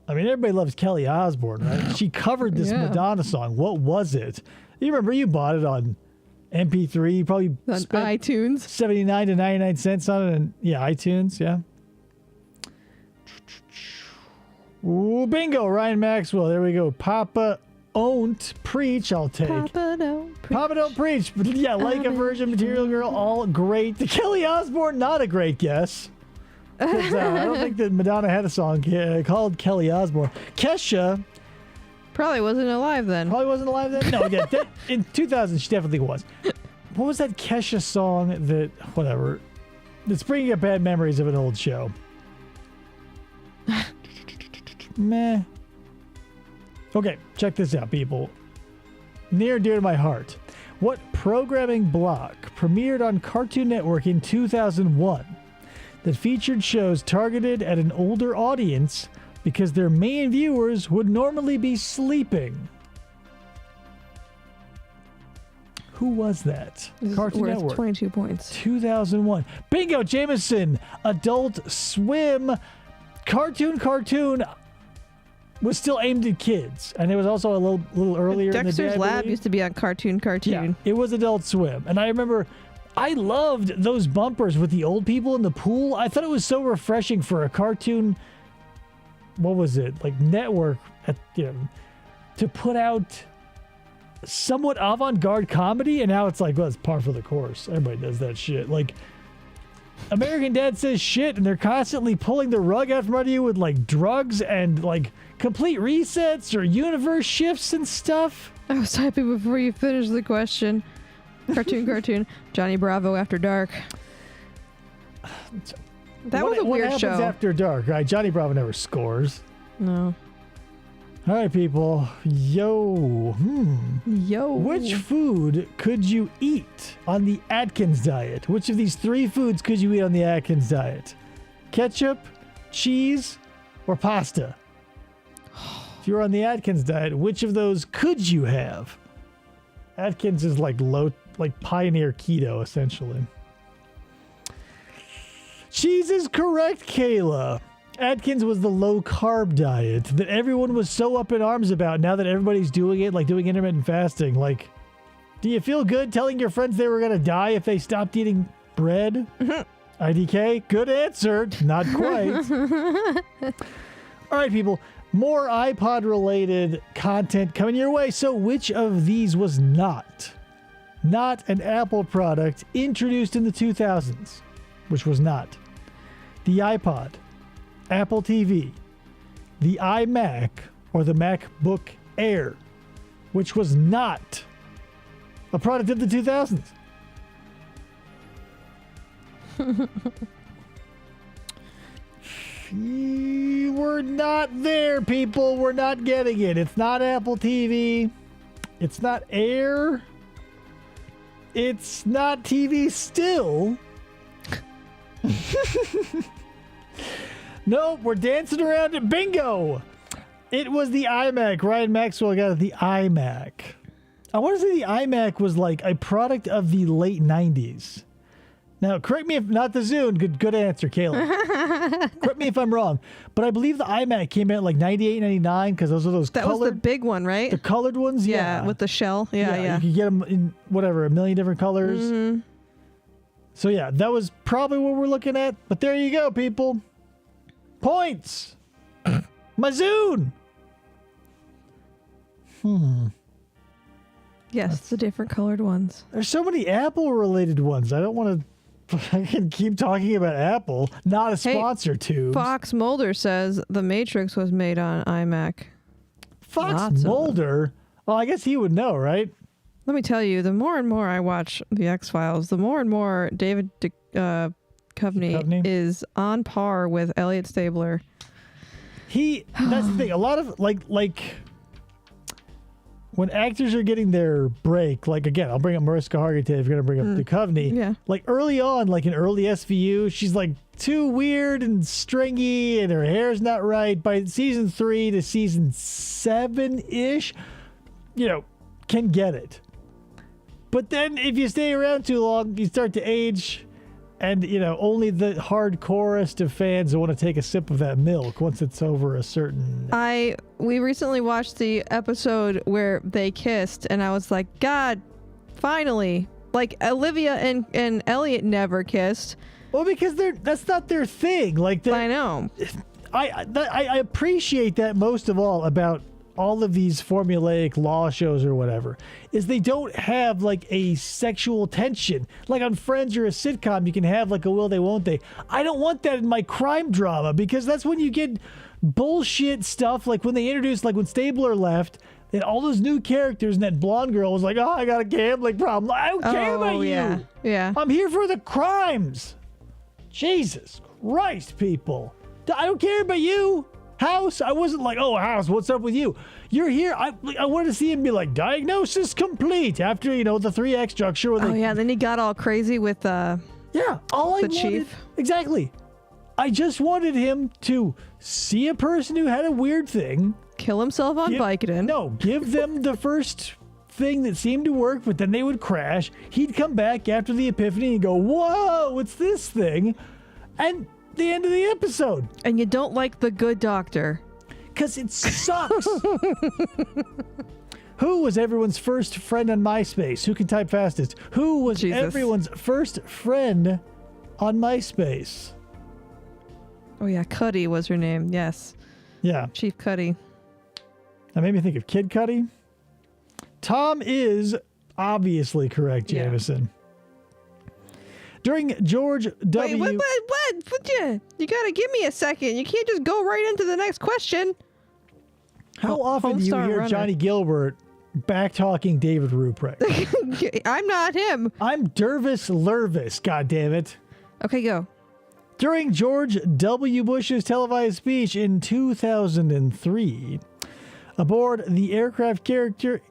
I mean, everybody loves Kelly Osbourne, right? She covered this Yeah. Madonna song. What was it? You remember you bought it on MP3. You probably On spent iTunes. 79 to 99 cents on it. And yeah, iTunes, yeah. Ooh, bingo, Ryan Maxwell. There we go. Papa Don't Preach, I'll take. Papa don't preach. Papa Don't Preach. But yeah, Like a Virgin, Material Girl, all great. The Kelly Osbourne, not a great guess. 'Cause, I don't think that Madonna had a song called Kelly Osbourne. Kesha Probably wasn't alive then. probably wasn't alive then. No, yeah, in 2000 she definitely was. What was that Kesha song that, whatever, that's bringing up bad memories of an old show? Meh. Okay, check this out, people. Near and dear to my heart. What programming block premiered on Cartoon Network in 2001 that featured shows targeted at an older audience because their main viewers would normally be sleeping? Who was that? This is Cartoon worth Network. 22 points. 2001. Bingo, Jameson. Adult Swim. Cartoon was still aimed at kids, and it was also a little earlier in the Dexter's day, I Lab believe. used to be on Cartoon. Yeah, it was Adult Swim, and I remember I loved those bumpers with the old people in the pool. I thought it was so refreshing for a cartoon. What was it, like network to put out somewhat avant-garde comedy, and now it's like, well, it's par for the course. Everybody does that shit. Like, American Dad Says Shit, and they're constantly pulling the rug out from under you with like drugs and like complete resets or universe shifts and stuff. I was typing before you finished the question. Cartoon. Johnny Bravo After Dark. That was a what weird happens show. after dark, right? Johnny Bravo never scores. No. All right, people. Yo. Yo. Which food could you eat on the Atkins diet? Which of these three foods could you eat on the Atkins diet? Ketchup, cheese, or pasta? If you're on the Atkins diet, which of those could you have? Atkins is like pioneer keto, essentially. Cheese is correct, Kayla. Atkins was the low-carb diet that everyone was so up in arms about now that everybody's doing it, like doing intermittent fasting. Like, do you feel good telling your friends they were going to die if they stopped eating bread? IDK, good answer. Not quite. All right, people. More iPod-related content coming your way. So which of these was not an Apple product introduced in the 2000s? Which was not? The iPod, Apple TV, the iMac, or the MacBook Air? which was not a product of the 2000s. We're not there, people. We're not getting it. It's not Apple TV. It's not Air. It's not TV still. Nope, we're dancing around it. Bingo! It was the iMac. Ryan Maxwell got the iMac. I want to say the iMac was like a product of the late 90s. Now, correct me if not the Zune. Good answer, Kayla. Correct me if I'm wrong, but I believe the iMac came out like 98, 99 because those are those That colored. was the big one, right? The colored ones, yeah, with the shell. Yeah. You could get them in whatever, a million different colors. Mm-hmm. So yeah, that was probably what we're looking at. But there you go, people. Points. My Zune. Yes, the different colored ones. There's so many Apple-related ones. I don't want to. I can keep talking about Apple. Not a sponsor, too. Fox Mulder says The Matrix was made on iMac. Fox Lots of Mulder. Well, I guess he would know, right? Let me tell you, the more and more I watch The X-Files, the more and more David Duchovny is on par with Elliot Stabler. That's the thing. A lot of like when actors are getting their break, like again, I'll bring up Mariska Hargitay if you're gonna bring up Duchovny. Yeah. Like early on, like in early SVU, she's like too weird and stringy, and her hair's not right. By season 3 to season 7-ish, can get it. But then if you stay around too long, you start to age. And, only the hardcorest of fans want to take a sip of that milk once it's over a certain... We recently watched the episode where they kissed, and I was like, God, finally. Like, Olivia and Elliot never kissed. Well, because that's not their thing. Like, I know. I appreciate that most of all about all of these formulaic law shows or whatever, is they don't have like a sexual tension. Like on Friends or a sitcom, you can have like a will they, won't they. I don't want that in my crime drama because that's when you get bullshit stuff. Like when they introduced, like when Stabler left, and all those new characters, and that blonde girl was like, oh, I got a gambling problem. I don't care about you. Yeah. I'm here for the crimes. Jesus Christ, people. I don't care about you. House, I wasn't like, oh, House, what's up with you? You're here. I wanted to see him be like, diagnosis complete after, the 3X structure. Then he got all crazy with all I wanted, chief. Exactly. I just wanted him to see a person who had a weird thing. Kill himself on Vicodin. No, give them the first thing that seemed to work, but then they would crash. He'd come back after the epiphany and go, whoa, what's this thing? And the end of the episode. And you don't like The Good Doctor. Because it sucks. Who was everyone's first friend on MySpace? Who can type fastest? Who was everyone's first friend on MySpace? Oh, yeah. Cuddy was her name. Yes. Yeah. Chief Cuddy. That made me think of Kid Cudi. Tom is obviously correct, Jameson. During George W. Wait, what? You gotta give me a second. You can't just go right into the next question. How often do you hear Johnny Gilbert back-talking David Ruprecht? I'm not him. I'm Dervis Lurvis, goddammit. Okay, go. During George W. Bush's televised speech in 2003, aboard the aircraft carrier,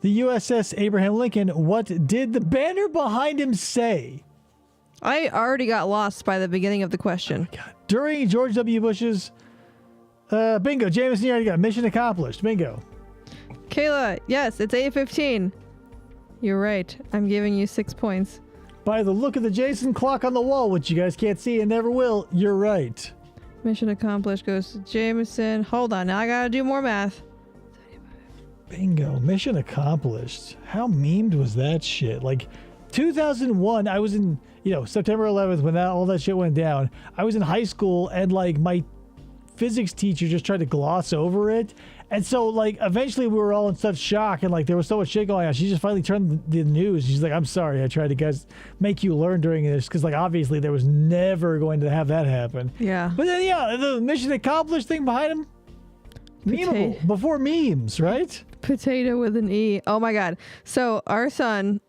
the USS Abraham Lincoln, what did the banner behind him say? I already got lost by the beginning of the question. Oh my God. During George W. Bush's... bingo. Jameson, you already got mission accomplished. Bingo. Kayla, yes, it's 8:15. You're right. I'm giving you 6 points. By the look of the Jason clock on the wall, which you guys can't see and never will, you're right. Mission accomplished goes to Jameson. Hold on. Now I gotta do more math. Bingo. Mission accomplished. How memed was that shit? Like, 2001, I was in, September 11th when all that shit went down. I was in high school, and, like, my physics teacher just tried to gloss over it. And so, like, eventually we were all in such shock, and, like, there was so much shit going on. She just finally turned the news. She's like, I'm sorry, I tried to, guys, make you learn during this, because, like, obviously there was never going to have that happen. Yeah. But then, the mission accomplished thing behind him, Memeable. Before memes, right? Potato with an E. Oh my God. So our son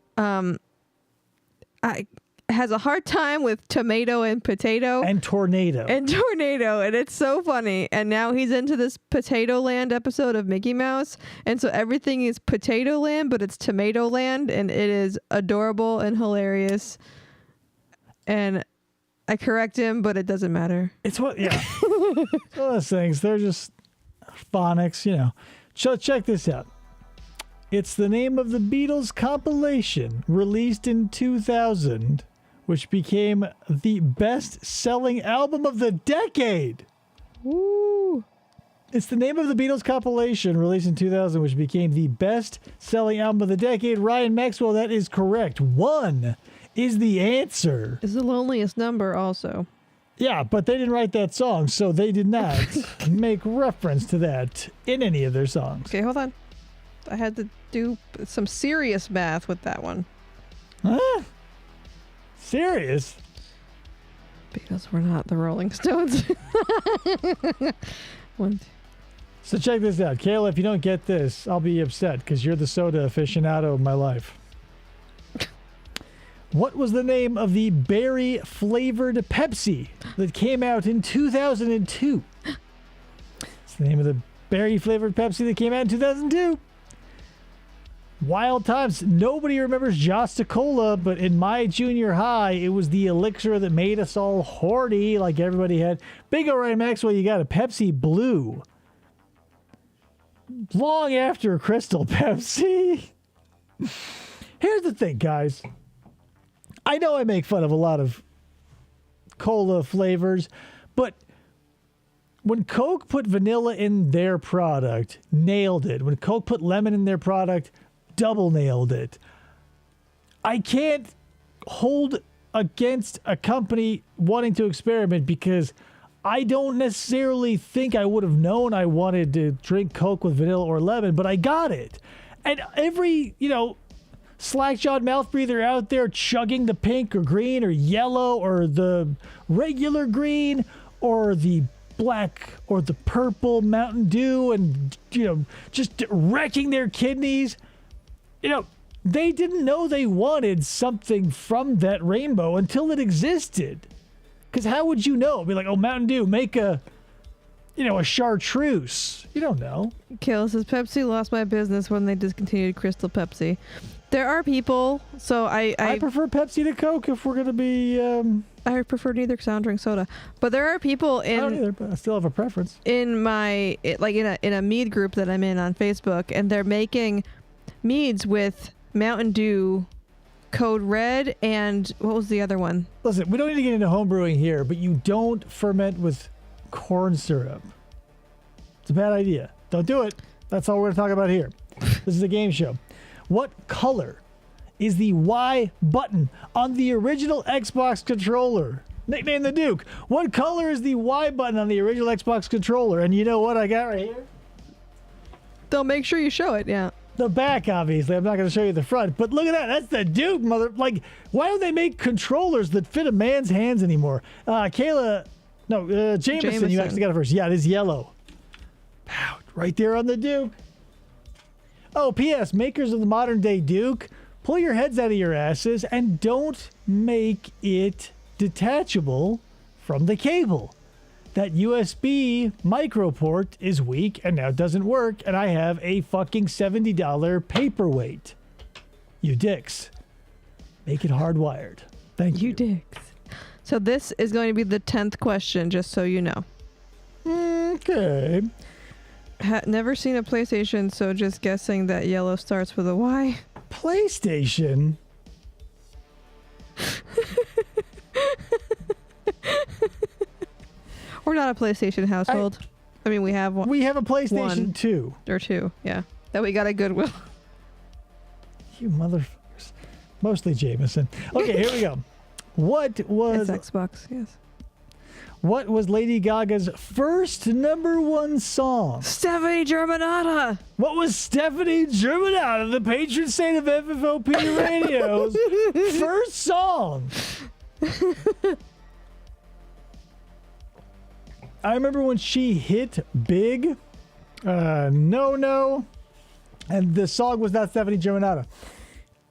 has a hard time with tomato and potato. And tornado. And it's so funny. And now he's into this Potato Land episode of Mickey Mouse, and so everything is Potato Land, but it's Tomato Land, and it is adorable and hilarious. And I correct him, but it doesn't matter. It's what, yeah. It's one of those things. They're just phonics, you know. So check this out. It's the name of the Beatles compilation released in 2000, which became the best-selling album of the decade. Woo! It's the name of the Beatles compilation released in 2000, which became the best-selling album of the decade. Ryan Maxwell, that is correct. 1 is the answer. It's the loneliest number also. Yeah, but they didn't write that song, so they did not make reference to that in any of their songs. Okay, hold on. I had to do some serious math with that one. Huh? Serious? Beatles were not the Rolling Stones. One, two. So check this out. Kayla, if you don't get this, I'll be upset because you're the soda aficionado of my life. What was the name of the berry-flavored Pepsi that came out in 2002? It's the name of the berry-flavored Pepsi that came out in 2002. Wild times. Nobody remembers Josta Cola, but in my junior high, it was the elixir that made us all horny like everybody had. Big Ryan Maxwell, you got a Pepsi Blue. Long after Crystal Pepsi. Here's the thing, guys. I know I make fun of a lot of cola flavors, but when Coke put vanilla in their product, nailed it. When Coke put lemon in their product, double nailed it. I can't hold against a company wanting to experiment because I don't necessarily think I would have known I wanted to drink Coke with vanilla or lemon, but I got it. And every, slack-jawed mouth breather out there chugging the pink or green or yellow or the regular green or the black or the purple Mountain Dew and, just wrecking their kidneys. They didn't know they wanted something from that rainbow until it existed. Because how would you know? Be like, oh, Mountain Dew, make a chartreuse. You don't know. Kayla says, Pepsi lost my business when they discontinued Crystal Pepsi. There are people, so I prefer Pepsi to Coke if we're going to be... I prefer neither because I don't drink soda. But there are people in... I don't either, but I still have a preference. In my... in a mead group that I'm in on Facebook, and they're making meads with Mountain Dew, Code Red, and what was the other one? Listen, we don't need to get into home brewing here, but you don't ferment with corn syrup. It's a bad idea. Don't do it. That's all we're going to talk about here. This is a game show. What color is the Y button on the original Xbox controller? Nickname the Duke. What color is the Y button on the original Xbox controller? And you know what I got right here? They'll make sure you show it, yeah. The back, obviously. I'm not going to show you the front. But look at that. That's the Duke, mother... Like, why don't they make controllers that fit a man's hands anymore? Jameson, you actually got it first. Yeah, it is yellow. Pow, right there on the Duke. Oh, P.S. Makers of the modern day Duke, pull your heads out of your asses and don't make it detachable from the cable. That USB micro port is weak and now doesn't work, and I have a fucking $70 paperweight. You dicks. Make it hardwired. Thank you. You dicks. So this is going to be the 10th question, just so you know. Okay. Never seen a PlayStation, so just guessing that yellow starts with a Y. PlayStation? We're not a PlayStation household. I mean, we have one. We have a PlayStation 2. Or 2, yeah. That we got at Goodwill. You motherfuckers. Mostly Jameson. Okay, here we go. What was... It's Xbox, yes. What was Lady Gaga's first #1 song? Stephanie Germanata! What was Stephanie Germanata, the patron saint of FFOP Radio's first song? I remember when she hit big, No. And the song was not Stephanie Germanotta.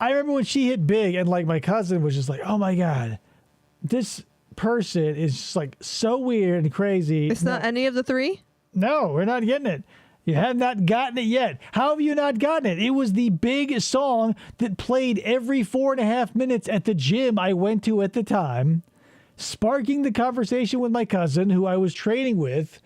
I remember when she hit big and like my cousin was just like, oh my God, this person is just like so weird and crazy. It's not any of the three? No, we're not getting it. You have not gotten it yet. How have you not gotten it? It was the big song that played every 4.5 minutes at the gym I went to at the time, sparking the conversation with my cousin who I was training with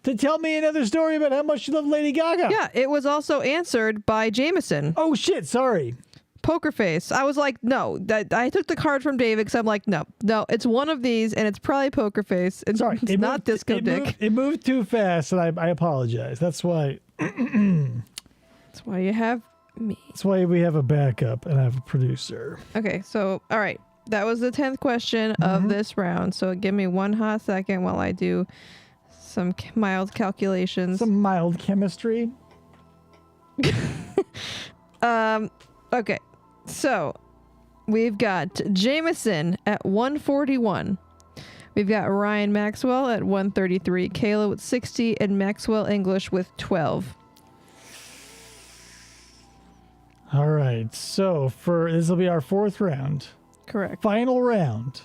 to tell me another story about how much she loved Lady Gaga. Yeah, it was also answered by Jameson. Oh shit, sorry. Poker face. I was like, no. I took the card from David because I'm like, no, it's one of these, and it's probably poker face. It's, Sorry, it's not disco dick. It moved too fast, and I apologize. That's why. That's why you have me. That's why we have a backup and I have a producer. Okay, so all right, that was the 10th question of this round. So give me one hot second while I do some mild calculations. Some mild chemistry. Okay. So, we've got Jameson at 141. We've got Ryan Maxwell at 133, Kayla with 60, and Maxwell English with 12. All right. So, this will be our 4th round. Correct. Final round.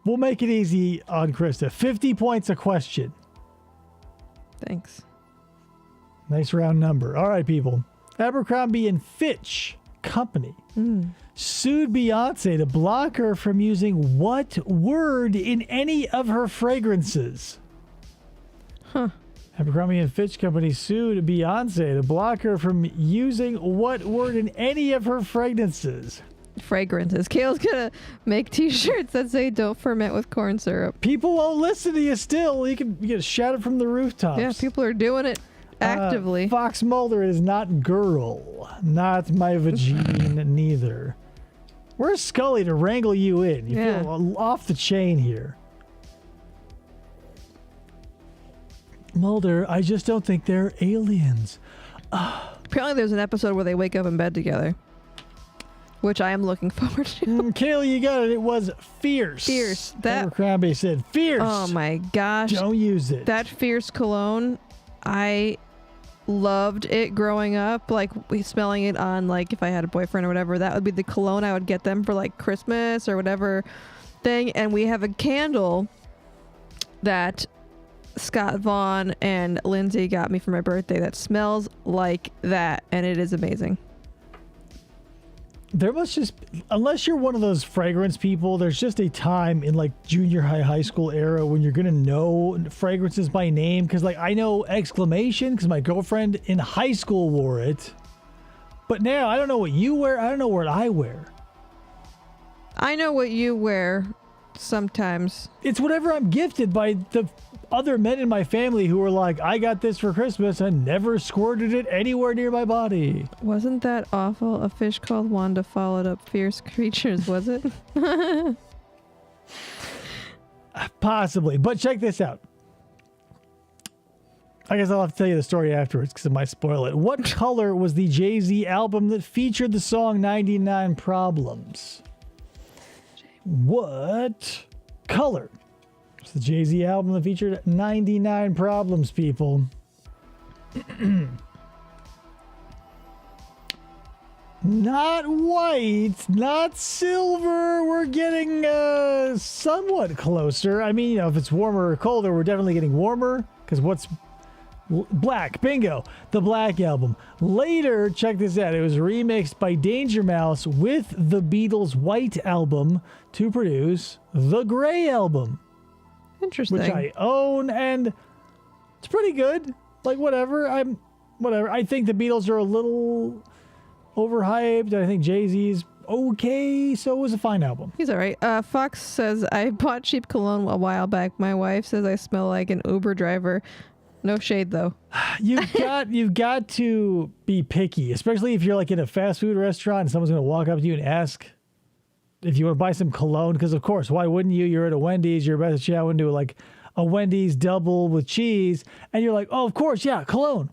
We'll make it easy on Krista. 50 points a question. Thanks. Nice round number. All right, people. Abercrombie and Fitch Company sued Beyonce to block her from using what word in any of her fragrances? Huh. Abercrombie and Fitch Company sued Beyonce to block her from using what word in any of her fragrances? Fragrances. Kayla's gonna make t-shirts that say don't ferment with corn syrup. People won't listen to you still. You can get shouted from the rooftops. Yeah, people are doing it actively. Fox Mulder is not girl. Not my vagine neither. Where's Scully to wrangle you in? You feel off the chain here. Mulder, I just don't think they're aliens. Apparently there's an episode where they wake up in bed together, which I am looking forward to. Kayla, you got it. It was fierce. Fierce. That Abercrombie said fierce. Oh my gosh. Don't use it. That fierce cologne, I loved it growing up. Like smelling it on, like if I had a boyfriend or whatever, that would be the cologne I would get them for like Christmas or whatever thing. And we have a candle that Scott Vaughn and Lindsay got me for my birthday that smells like that, and it is amazing. There must just, unless you're one of those fragrance people, there's just a time in like junior high school era when you're going to know fragrances by name. Cause like I know exclamation because my girlfriend in high school wore it. But now I don't know what you wear. I don't know what I wear. I know what you wear sometimes. It's whatever I'm gifted by the other men in my family who were like, I got this for Christmas and never squirted it anywhere near my body. Wasn't that awful? A fish called Wanda followed up fierce creatures, was it? Possibly. But check this out. I guess I'll have to tell you the story afterwards because it might spoil it. What color was the Jay-Z album that featured the song 99 Problems? What color? It's the Jay-Z album that featured 99 Problems, people. Not white, not silver. We're getting somewhat closer. I mean, you know, if it's warmer or colder, we're definitely getting warmer. Because what's black? Bingo. The Black Album. Later, check this out. It was remixed by Danger Mouse with the Beatles' White Album to produce the Gray Album. Interesting. Which I own, and it's pretty good. Like, whatever. I think the Beatles are a little overhyped. I think Jay-Z's okay, so it was a fine album. He's all right. Fox says, I bought cheap cologne a while back. My wife says I smell like an Uber driver. No shade, though. You've got to be picky, especially if you're like in a fast food restaurant and someone's going to walk up to you and ask if you want to buy some cologne, because of course, why wouldn't you? You're at a Wendy's, you're about to chow into like a Wendy's double with cheese, and you're like, oh, of course, yeah, cologne.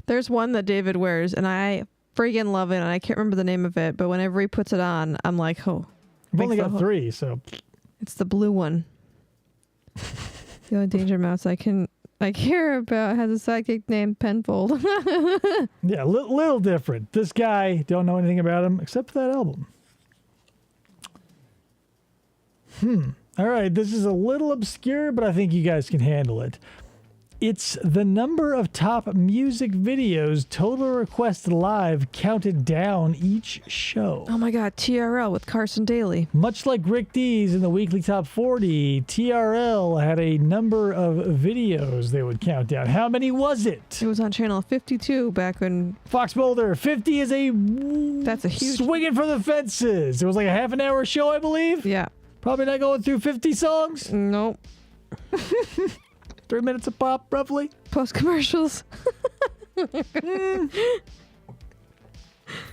There's one that David wears, and I freaking love it, and I can't remember the name of it, but whenever he puts it on, I'm like, oh. I've only got 3, so. It's the blue one. The only Danger Mouse I care about has a sidekick named Penfold. Yeah, little different. This guy, don't know anything about him except for that album. All right, this is a little obscure, but I think you guys can handle it. It's the number of top music videos Total Request Live counted down each show. Oh my god, TRL with Carson Daly. Much like Rick Dees in the weekly top 40, TRL had a number of videos they would count down. How many was it? It was on channel 52 back when... Fox Boulder, 50 is a... That's a huge... Swinging for the fences. It was like a half an hour show, I believe. Yeah. Probably not going through 50 songs. Nope. 3 minutes a pop, roughly. Post commercials.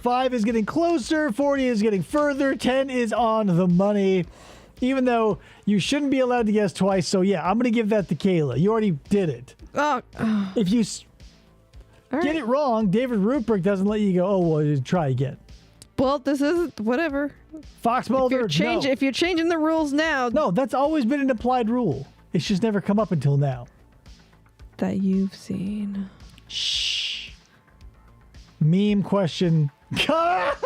5 is getting closer. 40 is getting further. 10 is on the money. Even though you shouldn't be allowed to guess twice. So, yeah, I'm going to give that to Kayla. You already did it. Oh. If you All get right. it wrong, David Ruprecht doesn't let you go, oh, well, try again. Well, this isn't... Whatever. Fox Mulder, If you're changing the rules now... No, that's always been an applied rule. It's just never come up until now. That you've seen. Shh. Meme question. Tell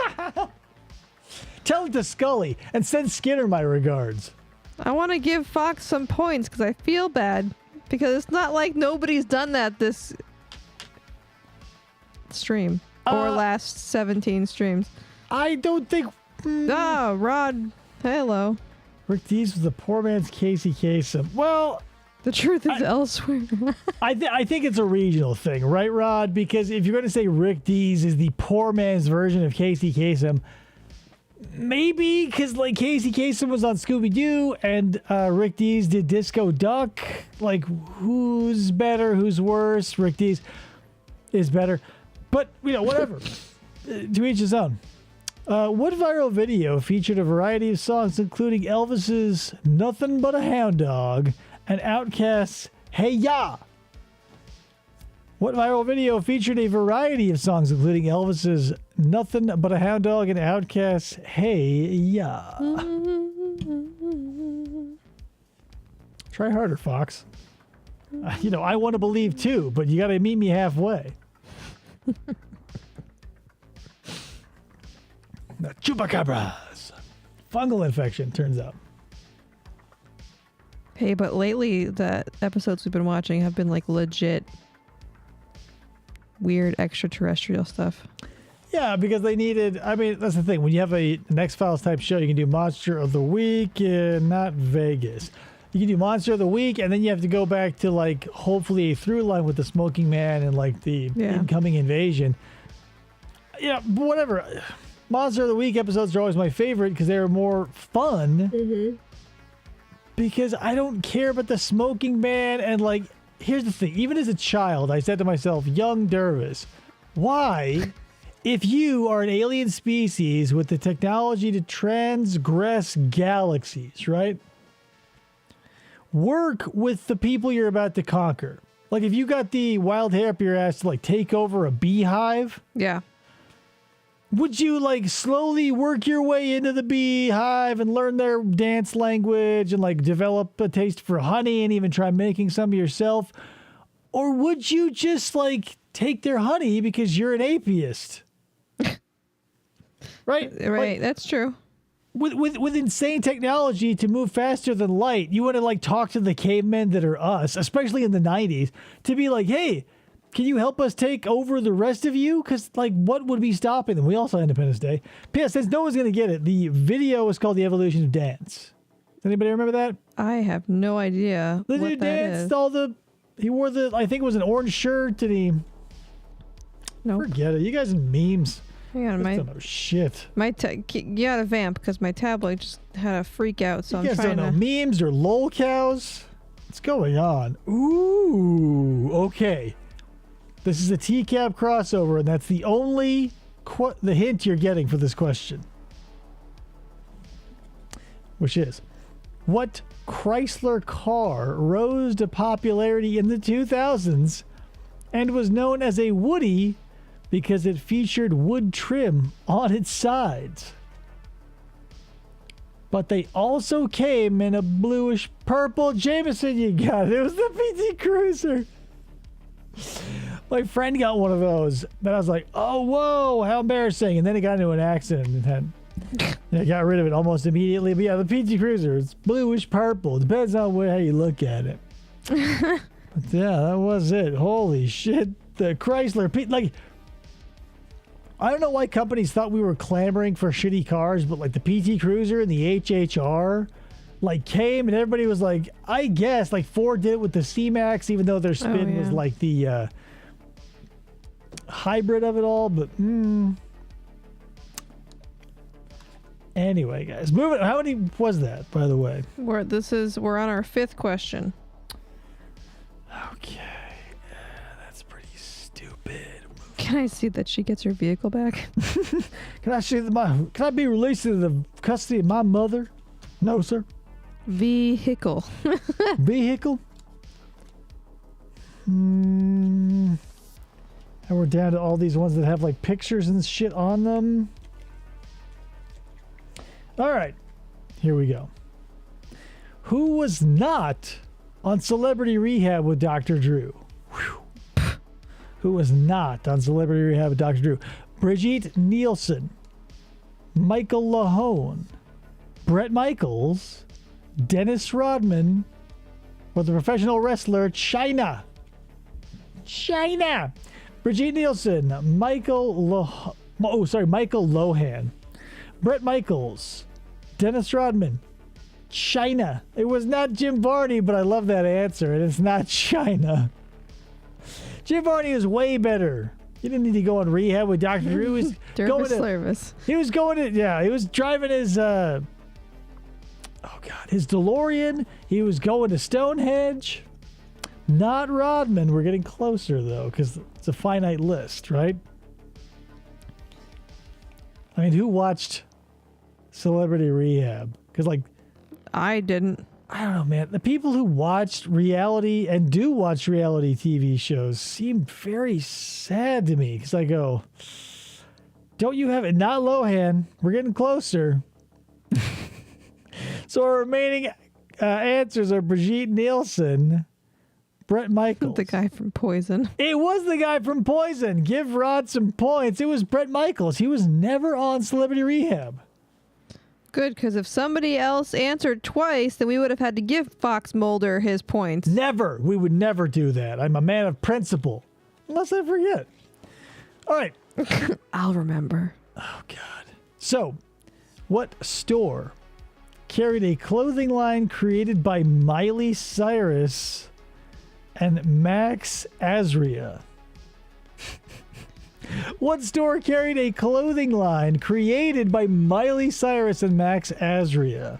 it to Scully and send Skinner my regards. I want to give Fox some points because I feel bad. Because it's not like nobody's done that this stream. Or last 17 streams. I don't think... Ah, Rod. Hello. Rick Dees was the poor man's Casey Kasem. Well... The truth is elsewhere. I think it's a regional thing, right, Rod? Because if you're going to say Rick Dees is the poor man's version of Casey Kasem, maybe because like Casey Kasem was on Scooby-Doo and Rick Dees did Disco Duck. Like, who's better, who's worse? Rick Dees is better. But, you know, whatever. To each his own. What viral video featured a variety of songs, including Elvis's Nothing But a Hound Dog and Outkast's Hey Ya? What viral video featured a variety of songs, including Elvis's Nothing But a Hound Dog and Outkast's Hey Ya? Try harder, Fox. You know, I want to believe too, but you got to meet me halfway. The chupacabras. Fungal infection, turns out. Hey, but lately the episodes we've been watching have been like legit weird extraterrestrial stuff. Yeah, because they needed... I mean, that's the thing. When you have an X-Files type show, you can do Monster of the Week in not Vegas. You can do Monster of the Week, and then you have to go back to, like, hopefully a through line with the Smoking Man and, like, the incoming invasion. Yeah, but whatever. Monster of the Week episodes are always my favorite because they're more fun. Mm-hmm. Because I don't care about the Smoking Man and, like, here's the thing. Even as a child, I said to myself, young Dervis, why, if you are an alien species with the technology to transgress galaxies, right? Work with the people you're about to conquer. Like, if you got the wild hair up your ass to, like, take over a beehive... Yeah. Would you, like, slowly work your way into the beehive and learn their dance language and, like, develop a taste for honey and even try making some yourself? Or would you just, like, take their honey because you're an atheist? Right? Right, Like, that's true. with insane technology to move faster than light, you want to, like, talk to the cavemen that are us, especially in the 90s, to be like, hey... Can you help us take over the rest of you? Because, like, what would be stopping them? We all saw Independence Day. P.S. Since no one's going to get it, the video is called The Evolution of Dance. Anybody remember that? I have no idea The what dude that danced is. all the... He wore the... I think it was an orange shirt and he... Nope. Forget it. You guys are memes. Hang on, I don't know shit. you gotta vamp because my tablet just had a freak out, so You I'm guys trying don't know to... memes or lol cows? What's going on? Ooh, okay. This is a TCAP crossover, and that's the only the hint you're getting for this question. Which is, what Chrysler car rose to popularity in the 2000s and was known as a Woody because it featured wood trim on its sides? But they also came in a bluish purple. Jameson, you got it. It was the PT Cruiser. My friend got one of those. But I was like, oh, whoa, how embarrassing. And then it got into an accident and I got rid of it almost immediately. But yeah, the PT Cruiser, it's bluish purple. Depends on how you look at it. But yeah, that was it. Holy shit. The Chrysler, like, I don't know why companies thought we were clamoring for shitty cars, but like the PT Cruiser and the HHR like came and everybody was like, I guess, like Ford did it with the C-Max, even though their spin was like the hybrid of it all. But anyway, guys, moving. How many was that, by the way? We're on our 5th question. Okay, that's pretty stupid. Can I see that she gets her vehicle back? Can I be released to the custody of my mother? No, sir. Vehicle. Vehicle? And we're down to all these ones that have like pictures and shit on them. All right, here we go. Who was not on Celebrity Rehab with Dr. Drew? Whew. Who was not on Celebrity Rehab with Dr. Drew? Brigitte Nielsen, Michael Lahone, Bret Michaels, Dennis Rodman, or the professional wrestler Chyna. Brigitte Nielsen, Michael Lohan, Bret Michaels, Dennis Rodman, Chyna. It was not Jim Varney, but I love that answer, and it's not Chyna. Jim Varney is way better. He didn't need to go on rehab with Dr. Drew. He was going to service. He was going to, he was driving his, his DeLorean. He was going to Stonehenge. Not Rodman. We're getting closer, though, because it's a finite list, right? I mean, who watched Celebrity Rehab? Because, like, I didn't. I don't know, man. The people who watched reality and do watch reality TV shows seem very sad to me. Because I go, don't you have it? Not Lohan. We're getting closer. So our remaining answers are Brigitte Nielsen, Bret Michaels. The guy from Poison. It was the guy from Poison. Give Rod some points. It was Bret Michaels. He was never on Celebrity Rehab. Good, because if somebody else answered twice, then we would have had to give Fox Mulder his points. Never. We would never do that. I'm a man of principle. Unless I forget. All right. I'll remember. Oh, God. So, what store carried a clothing line created by Miley Cyrus and Max Azria? What store carried a clothing line created by Miley Cyrus and Max Azria?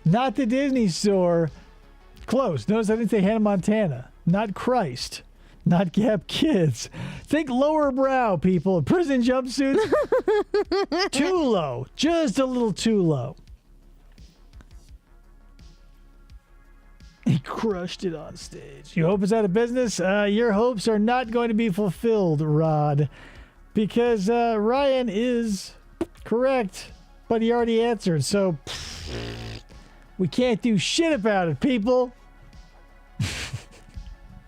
Not the Disney store. Close. Notice I didn't say Hannah Montana. Not Christ. Not Gap Kids. Think lower brow, people. Prison jumpsuits. Too low. Just a little too low. He crushed it on stage. You hope it's out of business? Your hopes are not going to be fulfilled, Rod. Because Ryan is correct, but he already answered. So we can't do shit about it, people.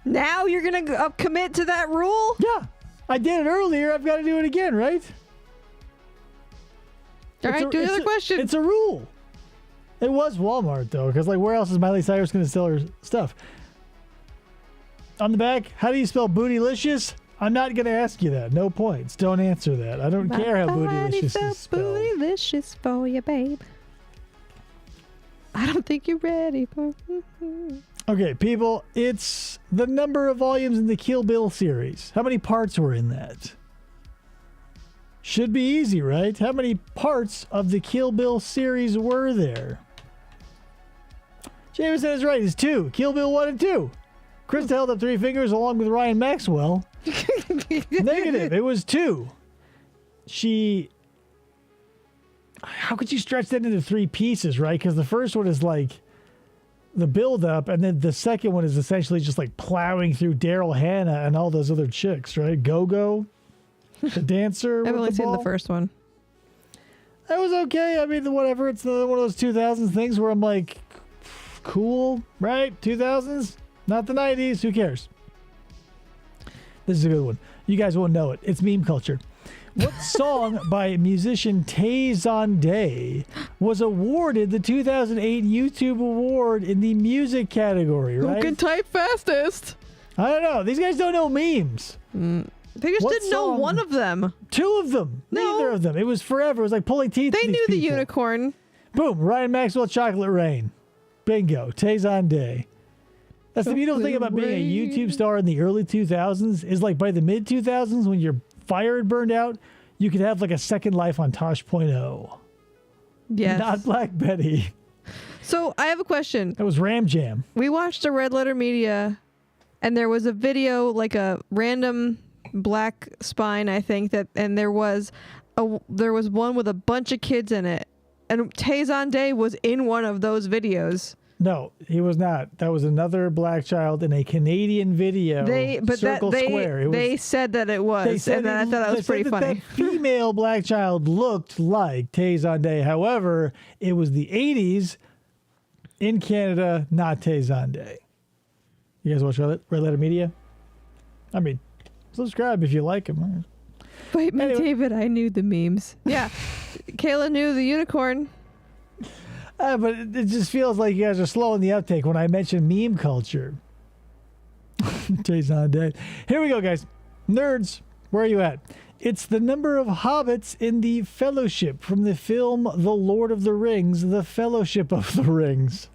Now you're going to commit to that rule? Yeah. I did it earlier. I've got to do it again, right? All right, do another question. It's a rule. It was Walmart, though, because, like, where else is Miley Cyrus going to sell her stuff? On the back, how do you spell bootylicious? I'm not going to ask you that. No points. Don't answer that. I don't care how bootylicious is spelled. Bootylicious for you, babe. I don't think you're ready for... Okay, people, it's the number of volumes in the Kill Bill series. How many parts were in that? Should be easy, right? How many parts of the Kill Bill series were there? Jameson is right. It's 2. Kill Bill 1 and 2. Krista held up 3 fingers along with Ryan Maxwell. Negative. It was 2. How could you stretch that into 3 pieces, right? Because the first one is like the build-up, and then the second one is essentially just like plowing through Daryl Hannah and all those other chicks, right? Go-Go, the dancer. I've with only the seen ball. the first one. It was okay. I mean, whatever. It's one of those 2000s things where I'm like, cool, right? 2000s, not the 90s. Who cares? This is a good one. You guys won't know it. It's meme culture. What song by musician Tay was awarded the 2008 YouTube Award in the music category, right? Who can type fastest? I don't know. These guys don't know memes. They just What didn't know song? one of them. Two of them. No. Neither of them. It was forever. It was like pulling teeth. They with these knew the people. unicorn. Boom. Ryan Maxwell, Chocolate Rain. Bingo. Tay. That's the beautiful thing about being a YouTube star in the early 2000s is like by the mid 2000s when your fire had burned out, you could have like a second life on Tosh.0. Yes. Not Black Betty. So I have a question. That was Ram Jam. We watched a Red Letter Media, and there was a video, like a random black spine, I think, and there was one with a bunch of kids in it, and Tay was in one of those videos. No, he was not. That was another black child in a Canadian video. They said that it was, They said and then I thought it was pretty funny. That female black child looked like Tay. However, it was the 80s in Canada, not Tay. You guys watch Red Letter Media? I mean, subscribe if you like him. Wait, Anyway. David, I knew the memes. Yeah. Kayla knew the unicorn. But it just feels like you guys are slow in the uptake when I mention meme culture. Tay's not dead. Here we go, guys. Nerds, where are you at? It's the number of hobbits in the Fellowship from the film The Lord of the Rings, The Fellowship of the Rings.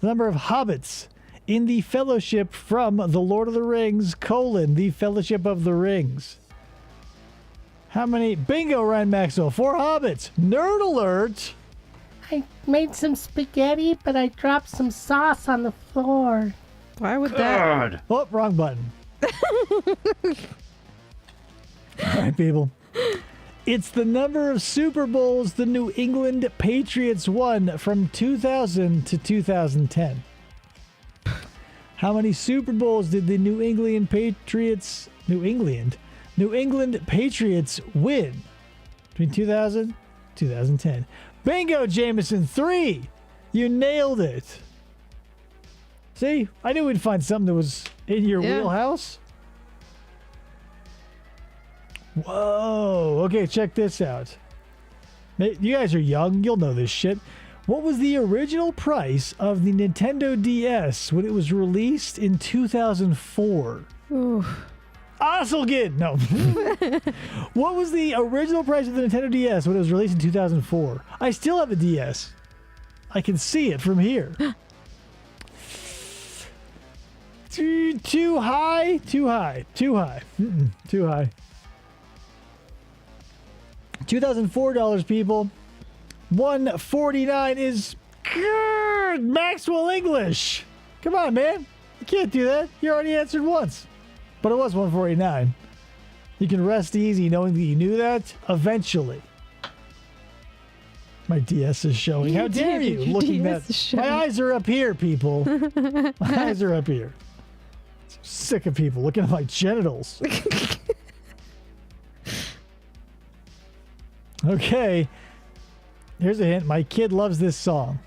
The number of hobbits in the Fellowship from The Lord of the Rings, The Fellowship of the Rings. How many? Bingo, Ryan Maxwell. 4 hobbits. Nerd alert. I made some spaghetti, but I dropped some sauce on the floor. Why would that? Oh, wrong button. All right, people. It's the number of Super Bowls the New England Patriots won from 2000 to 2010. How many Super Bowls did the New England Patriots win between 2000 and 2010? Bingo, Jameson. 3. You nailed it. See, I knew we'd find something that was in your wheelhouse. Whoa. Okay, check this out. You guys are young. You'll know this shit. What was the original price of the Nintendo DS when it was released in 2004? Ooh. Osselgid! No. What was the original price of the Nintendo DS when it was released in 2004? I still have a DS. I can see it from here. Too high? Too high. Too high. Too high. $2004, people. 149 is good. Maxwell English. Come on, man. You can't do that. You already answered once. But it was 149. You can rest easy knowing that you knew that eventually. My DS is showing. How dare you? Your Looking DS at is showing. my eyes are up here, people. My eyes are up here. Sick of people looking at my genitals. Okay. Here's a hint. My kid loves this song.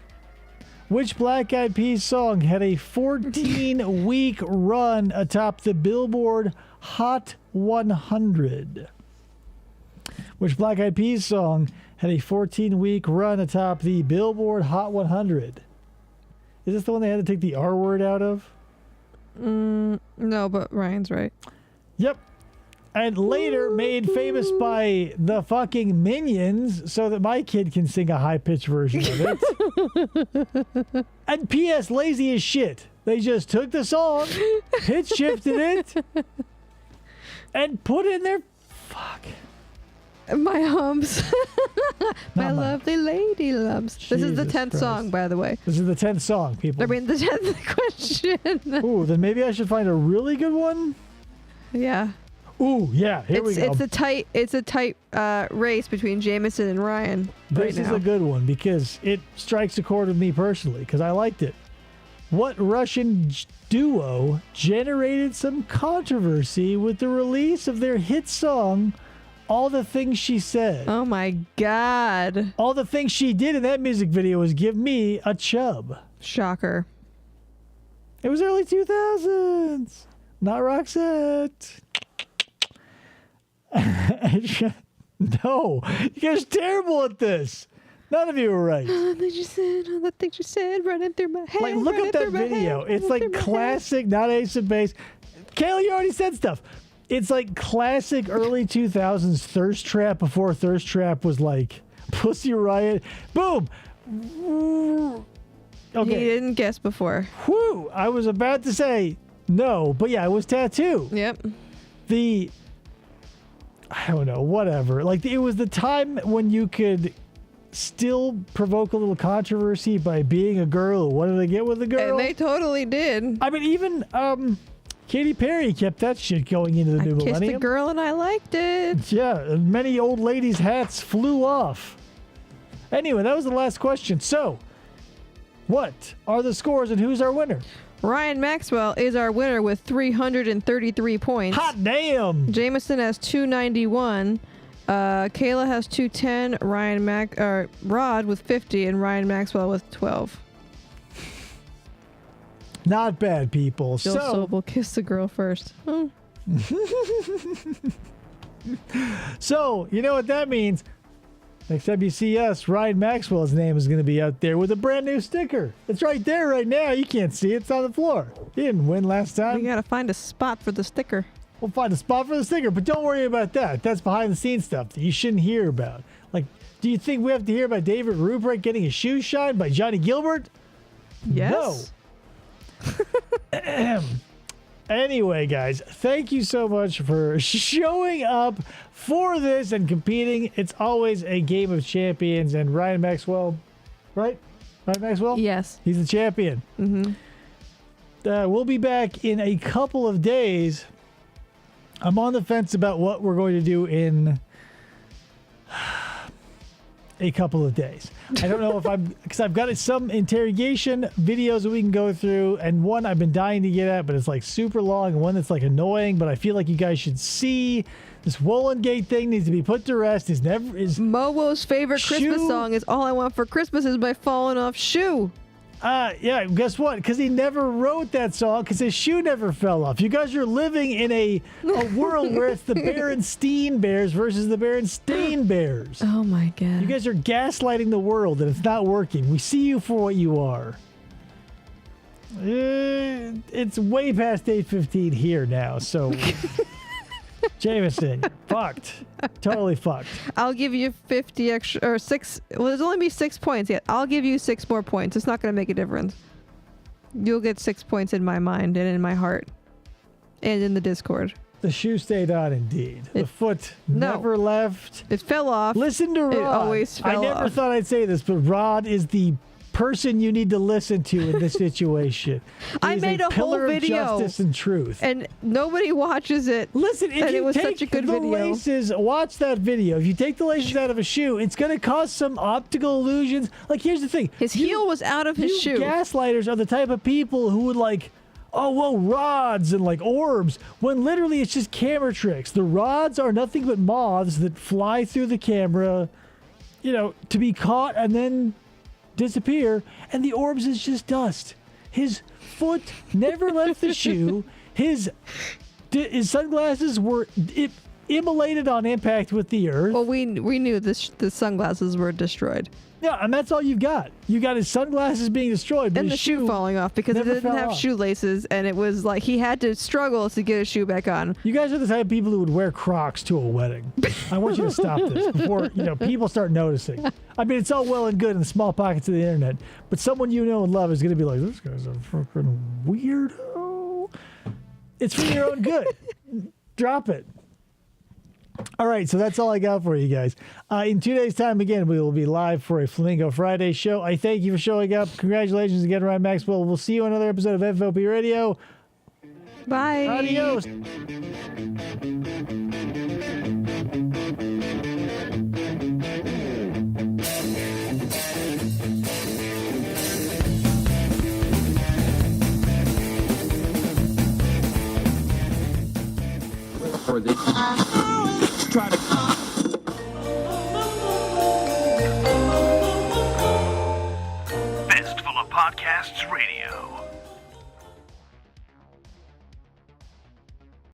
Which Black Eyed Peas song had a 14-week run atop the Billboard Hot 100? Which Black Eyed Peas song had a 14-week run atop the Billboard Hot 100? Is this the one they had to take the R word out of? No, but Ryan's right. Yep. And later made famous by the fucking Minions so that my kid can sing a high-pitched version of it. And P.S. lazy as shit. They just took the song, pitch shifted it, and put in their... Fuck. My hums. My Not mine. lovely lady loves. This is the Jesus 10th Christ. song, by the way. This is the 10th song, people. I mean, the 10th question. Ooh, then maybe I should find a really good one? Yeah. Ooh, yeah, here we go. It's a tight race between Jameson and Ryan right This is now. a good one because it strikes a chord with me personally because I liked it. What Russian duo generated some controversy with the release of their hit song all the things she said. Oh my God. All the things she did in that music video was give me a chub. Shocker. It was early 2000s. Not Roxette. No. You guys are terrible at this. None of you were right. All the things you said running through my head. Like, look up that video. It's like classic, not Ace of Base. Kayla, you already said stuff. It's like classic early 2000s thirst trap before thirst trap was like Pussy Riot. Boom. Okay. He didn't guess before. Whew. I was about to say no, but yeah, it was Tattoo. Yep. I don't know, whatever. Like, it was the time when you could still provoke a little controversy by being a girl. What did they get with the girl? And they totally did. I mean, even Katy Perry kept that shit going into the new Kissed millennium. a girl and I liked it. Yeah, and many old ladies' hats flew off. Anyway, that was the last question. So, what are the scores and who's our winner? Ryan Maxwell is our winner with 333 points. Hot damn! Jameson has 291. Kayla has 210. Rod with 50 and Ryan Maxwell with 12. Not bad, people. Jill Sobel kissed the girl first. Oh. So, you know what that means? Next time you see us, Ryan Maxwell's name is going to be out there with a brand new sticker. It's right there right now. You can't see it. It's on the floor. He didn't win last We time. gotta find a spot for the sticker. We'll find a spot for the sticker, but don't worry about that. That's behind the scenes stuff that you shouldn't hear about. Like, do you think we have to hear about David Ruprecht getting his shoes shined by Johnny Gilbert? Yes. No. Anyway, guys, thank you so much for showing up for this and competing. It's always a game of champions, and Ryan Maxwell, right? Ryan Maxwell? Yes. He's the champion. Mm-hmm. We'll be back in a couple of days. I'm on the fence about what we're going to do in a couple of days. I don't know if because I've got some interrogation videos that we can go through, and one I've been dying to get at, but it's like super long, and one that's like annoying, but I feel like you guys should see. This Wollongate thing needs to be put to rest. Mowo's favorite Christmas song is All I Want for Christmas Is My Falling Off Shoe. Yeah, guess what? Because he never wrote that song because his shoe never fell off. You guys are living in a world where it's the Berenstein Bears versus the Berenstain Bears. Oh my God. You guys are gaslighting the world and it's not working. We see you for what you are. It's way past 8:15 here now, so... Jameson, fucked. Totally fucked. I'll give you 50 extra, or 6. Well, there's only be 6 points yet. I'll give you 6 more points. It's not going to make a difference. You'll get 6 points in my mind and in my heart and in the Discord. The shoe stayed on indeed. The foot never left. It fell off. Listen to Rod. It always fell I never off. thought I'd say this, but Rod is the person you need to listen to in this situation. I He's made a whole pillar of video. justice and truth. And nobody watches it. Listen, if and you it was take such a good the video. laces, watch that video. If you take the laces out of a shoe, it's going to cause some optical illusions. Like, here's the thing. His heel was out of his You shoe. gaslighters are the type of people who would like, oh, whoa, rods and like orbs, when literally it's just camera tricks. The rods are nothing but moths that fly through the camera, to be caught and then disappear, and the orbs is just dust. His foot never left the shoe. His sunglasses were immolated on impact with the earth. Well, we knew the sunglasses were destroyed. Yeah, and that's all you've got. You got his sunglasses being destroyed, but And the his shoe falling off because it never didn't fell have off. shoelaces, and it was like he had to struggle to get his shoe back on. You guys are the type of people who would wear Crocs to a wedding. I want you to stop this before people start noticing. I mean, it's all well and good in the small pockets of the internet, but someone you know and love is going to be like, "This guy's a freaking weirdo." It's for your own good. Drop it. All right, so that's all I got for you guys. In 2 days' time, again, we will be live for a Flamingo Friday show. I thank you for showing up. Congratulations again, Ryan Maxwell. We'll see you on another episode of FFOP Radio. Bye. Adios. For this. Try to Podcasts Radio.